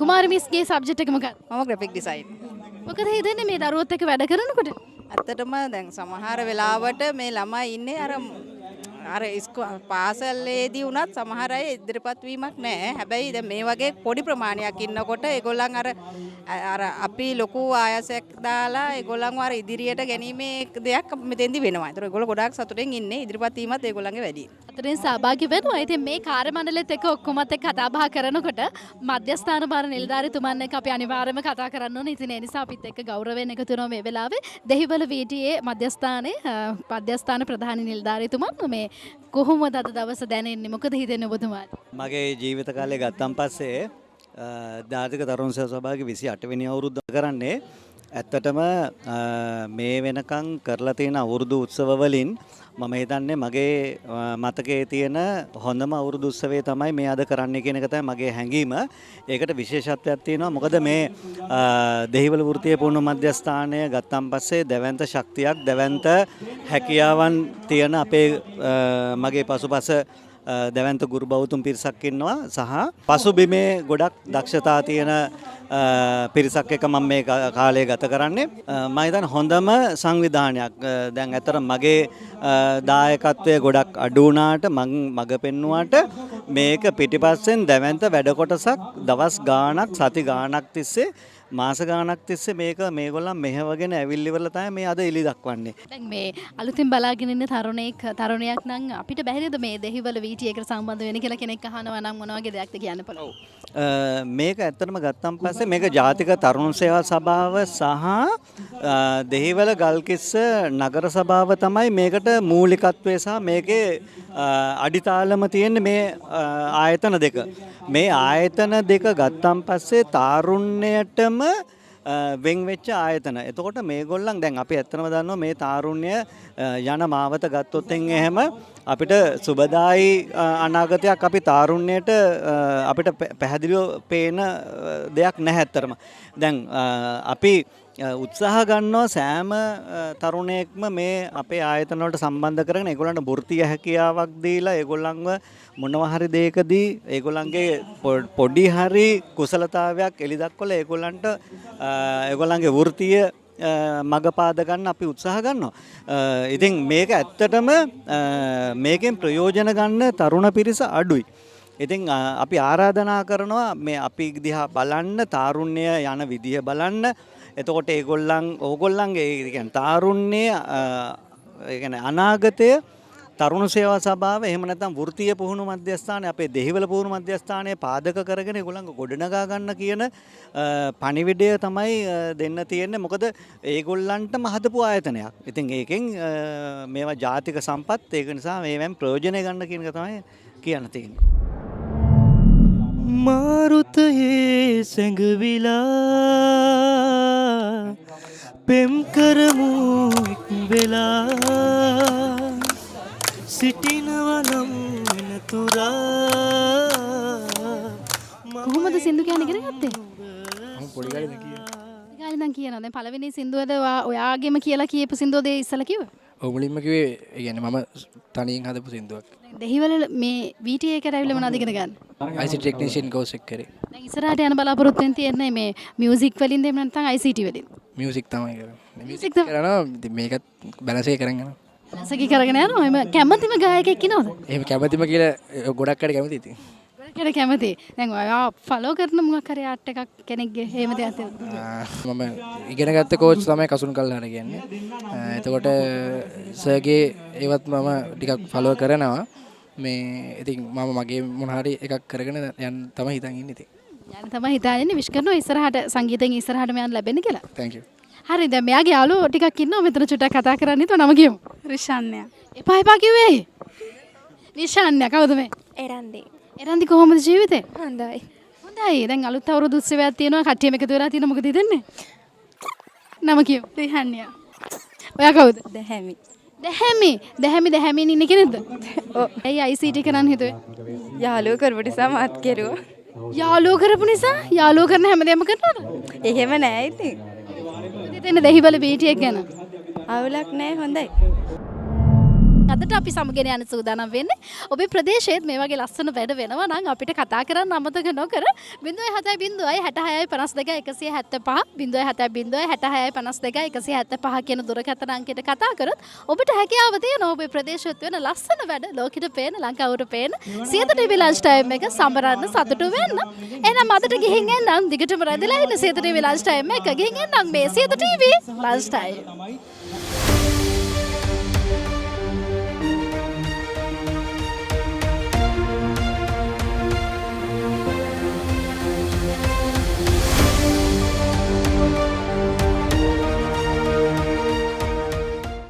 කුමාරි මිස්ගේ සබ්ජෙක්ට් එක මොකක්ද? මම ග්‍රැෆික් ඩිසයින්. මොකද හිතන්නේ මේ දරුවොත් එක්ක වැඩ කරනකොට? ඇත්තටම දැන් සමහර වෙලාවට මේ ළමයි ඉන්නේ අර පාසල්ලේදී වුණත් සමහර අය ඉදිරිපත් වීමක් නැහැ. හැබැයි දැන් මේ වගේ පොඩි ප්‍රමාණයක් ඉන්නකොට ඒගොල්ලන් අර අපි ලොකු ආයසයක් දාලා ඒගොල්ලන්ව අර ඉදිරියට ගැනීමේ දෙයක් මෙතෙන්දි වෙනවා. ඒතර ඒගොල්ලෝ ගොඩාක් සතුටෙන් ඉන්නේ. ඉදිරිපත් වීමත් ඒගොල්ලන්ගේ වැඩි. අතරින් සහභාගී වෙනවා. ඉතින් මේ කාර්ය මණ්ඩලෙත් එක්ක ඔක්කොමත් එක්ක කතා බහ කරනකොට මධ්‍යස්ථාන භාර නිලධාරීතුමන් එක්ක අපි අනිවාර්යයෙන්ම කතා කරන්න ඕනේ. ඉතින් ඒ නිසා අපිත් එක්ක ගෞරවයෙන් එකතු වෙනවා මේ වෙලාවේ. දෙහිවල VTA මධ්‍යස්ථාන ප්‍රධාන නිලධාරීතුමන් මේ කොහොමද අද දවස දැනෙන්නේ? මොකද හිතෙන්නේ ඔබතුමාට? මගේ ජීවිත කාලය ගත්තන් පස්සේ ජාතික තරුණ සභාවේ 28 වෙනි අවුරුද්ද කරන්නේ ඇත්තටම මේ වෙනකන් කරලා තියෙන අවුරුදු උත්සවවලින් මම හිතන්නේ මගේ මතකයේ තියෙන හොඳම අවුරුදු උත්සවය තමයි මේ අද කරන්නේ කියන එක තමයි මගේ හැඟීම. ඒකට විශේෂත්වයක් තියෙනවා. මොකද මේ දෙහිවල වෘත්තීය පුහුණු මධ්‍යස්ථානය ගත්තාන් පස්සේ දැවැන්ත ශක්තියක් දැවැන්ත හැකියාවන් තියෙන අපේ මගේ පසුපස දැවැන්ත ගුරු බෞතුම් පිරිසක් ඉන්නවා සහ පසුබිමේ ගොඩක් දක්ෂතා තියෙන පිරිසක් එක මම මේ කාලය ගත කරන්නේ. මම හිතන්නේ හොඳම සංවිධානයක්. දැන් ඇත්තට මගේ දායකත්වය ගොඩක් අඩු වුණාට මග පෙන්නුවාට මේක පිටිපස්සෙන් දැවැන්ත වැඩ කොටසක් දවස් ගාණක් සති ගාණක් තිස්සේ මාස ගාණක් තිස්සේ මේක මේගොල්ලන් මෙහෙවගෙන ඇවිල්ලි ඉවරලා තමයි මේ අද එලි දක්වන්නේ. දැන් මේ අලුතින් බලාගෙන ඉන්න තරුණයක් නම් අපිට බැහැරිද මේ දෙහිවල VT එකට සම්බන්ධ වෙන්න කියලා කෙනෙක් අහනවා නම් මොන වගේ දෙයක්ද කියන්න පුළුවන්? මේක ඇත්තටම ගත්තන් පස්සේ මේක ජාතික තරුණ සේවා සභාව සහ දෙහිවල ගල්කිස්ස නගර සභාව තමයි මේකට මූලිකත්වය සහ මේකේ අඩිතාලම තියෙන්නේ මේ ආයතන දෙක. මේ ආයතන දෙක ගත්තන් පස්සේ තාරුණ්‍යයටම වෙන් වෙච්ච ආයතන. එතකොට මේගොල්ලන් දැන් අපි ඇත්තම දන්නවා මේ තාරුණ්‍ය යන මාවත ගත්තොත් එහෙම අපිට සුබදායි අනාගතයක් අපි තාරුණ්‍යයට අපිට පැහැදිලිව පේන දෙයක් නැහැ ඇත්තටම. දැන් අපි උත්සාහ ගන්නවා සෑම තරුණයෙක්ම මේ අපේ ආයතන වලට සම්බන්ධ කරගෙන ඒගොල්ලන්ට වෘත්තීය හැකියාවක් දීලා ඒගොල්ලන්ව මොනවා හරි දෙයකදී ඒගොල්ලන්ගේ පොඩි හරි කුසලතාවයක් එලි දක්වලා ඒගොල්ලන්ට ඒගොල්ලන්ගේ වෘත්තීය මග පාද ගන්න අපි උත්සාහ ගන්නවා. ඉතින් මේක ඇත්තටම මේකෙන් ප්‍රයෝජන ගන්න තරුණ පිරිස අඩුයි. ඉතින් අපි ආරාධනා කරනවා මේ අපි දිහා බලන්න තාරුණ්‍ය යන විදිය බලන්න. එතකොට ඕගොල්ලන්ගේ කියන්නේ තාරුණ්‍ය අනාගතය තරුණ සේවා සභාව එහෙම නැත්නම් වෘත්තීය පුහුණු මධ්‍යස්ථානය අපේ දෙහිවල පුහුණු මධ්‍යස්ථානයේ පාදක කරගෙන ඒගොල්ලන්ව ගොඩනගා ගන්න කියන පණිවිඩය තමයි දෙන්න තියෙන්නේ. මොකද ඒගොල්ලන්ටම හදපු ආයතනයක්. ඉතින් ඒකෙන් මේවා ජාතික සම්පත් ඒක නිසා මේවෙන් ප්‍රයෝජනය ගන්න කියන එක තමයි කියන්න තියෙන්නේ. මාරුතයේ සැඟවිලා පෙම් කරමු වෙලා සිටිනවනම් වෙනතුරා කොහොමද සින්දු කියන්නේ ඉගෙන ගත්තේ? මම පොඩි කාලේ ගායනා නම් කියනවා. දැන් පළවෙනි සින්දුවද ඔයාගෙම කියලා කියපු සින්දුවද ඉස්සලා කිව්වා? ඔව් මුලින්ම කිව්වේ ඒ කියන්නේ මම තනියෙන් හදපු සින්දුවක්. දෙහිවල මේ VT එකට ඇවිල්ලා මොනවද ඉගෙන ගන්න? ICT ටෙක්නීෂියන් කෝස් එක කරේ. දැන් ඉස්සරහට යන බලාපොරොත්තුෙන් තියෙන්නේ මේ මියුසික් වලින්ද එහෙම නැත්නම් ICT වලින්ද? මියුසික් තමයි කරන්නේ. මියුසික් කරනවා මේකත් බැලන්ස් එක කරගෙන යනවා. බැලන්ස් එක කරගෙන යනවා. එහම කැමතිම ගායකයෙක් ඉනවද? එහෙම කැමතිම කියලා ගොඩක් අය කැමති ඉතින්. ගොඩක් අය කැමති. දැන් ඔයා ෆලෝ කරන මොකක් හරි ආර්ට් එකක් කෙනෙක්ගේ එහෙම දෙයක් තියෙනවද? මම ඉගෙන ගත්ත කෝච් තමයි කසුන් කල්ලාර කියන්නේ. එතකොට සර්ගේ ඒවත් මම ටිකක් ෆලෝ කරනවා. මේ ඉතින් මම මගේ මොන හරි එකක් කරගෙන යන්න තමයි හිතන් ඉන්නේ ඉතින්. යන්න තමයි හිතාගෙන ඉන්නේ. විශ් කරනවා ඉස්සරහට සංගීතයෙන් ඉස්සරහට මයන් ලැබෙන්න කියලා. Thank you. හරි දැන් මෙයාගේ යාළුවෝ ටිකක් ඉන්නවා මෙතන චුට්ටක් කතා කරන්න හිතුවා නම කියමු. රිෂාන්‍ය. එපා කිව්වේ. රිෂාන්‍ය කවුද මේ? එරන්දි. එරන්දි කොහොමද ජීවිතේ? හොඳයි. හොඳයි. දැන් අලුත් අවුරුදු උත්සවයක් තියෙනවා. කට්ටියම එකතු වෙලා තියෙනවා. මොකද හිතන්නේ? නම කියමු. රිහාන්‍ය. ඔයා කවුද? දැහැමි. දැහැමි ඉන්නේ කෙනෙක්ද? ඔව්. ඇයි ICT කරන්න හිතුවේ? යාළුවෝ කරපු නිසා මාත් කෙරුවා. යාළුවෝ කරපු නිසා? යාළුවෝ කරන හැමදේම කරනවද? එහෙම නෑ ඉතින්. ඉතින් දෙහිවල VT එක ගැන අවුලක් නෑ හොඳයි. අදට අපි සමගෙන යන සූදානම් වෙන්නේ. ඔබේ ප්‍රදේශයේත් මේ වගේ ලස්සන වැඩ වෙනවා නම් අපිට කතා කරන්න අමතක නොකර 0706262 කියන දුරකථන අංකයට කතා කරොත් ඔබට හැකියාව තියෙනවා ඔබේ ප්‍රදේශයේත් වෙන ලස්සන වැඩ ලෝකෙට පේන ලංකාවට පේන සියත TV ලන්ච් ටයිම් එක සමරන්න සතුටු වෙන්න. එහෙනම් අදට ගිහින් එන්නම් දිගටම රැඳිලා ඉන්න සියත TV ලන්ච් ටයිම් එක ගිහින් එන්නම් මේ සියත TV ලන්ච් ටයිම්.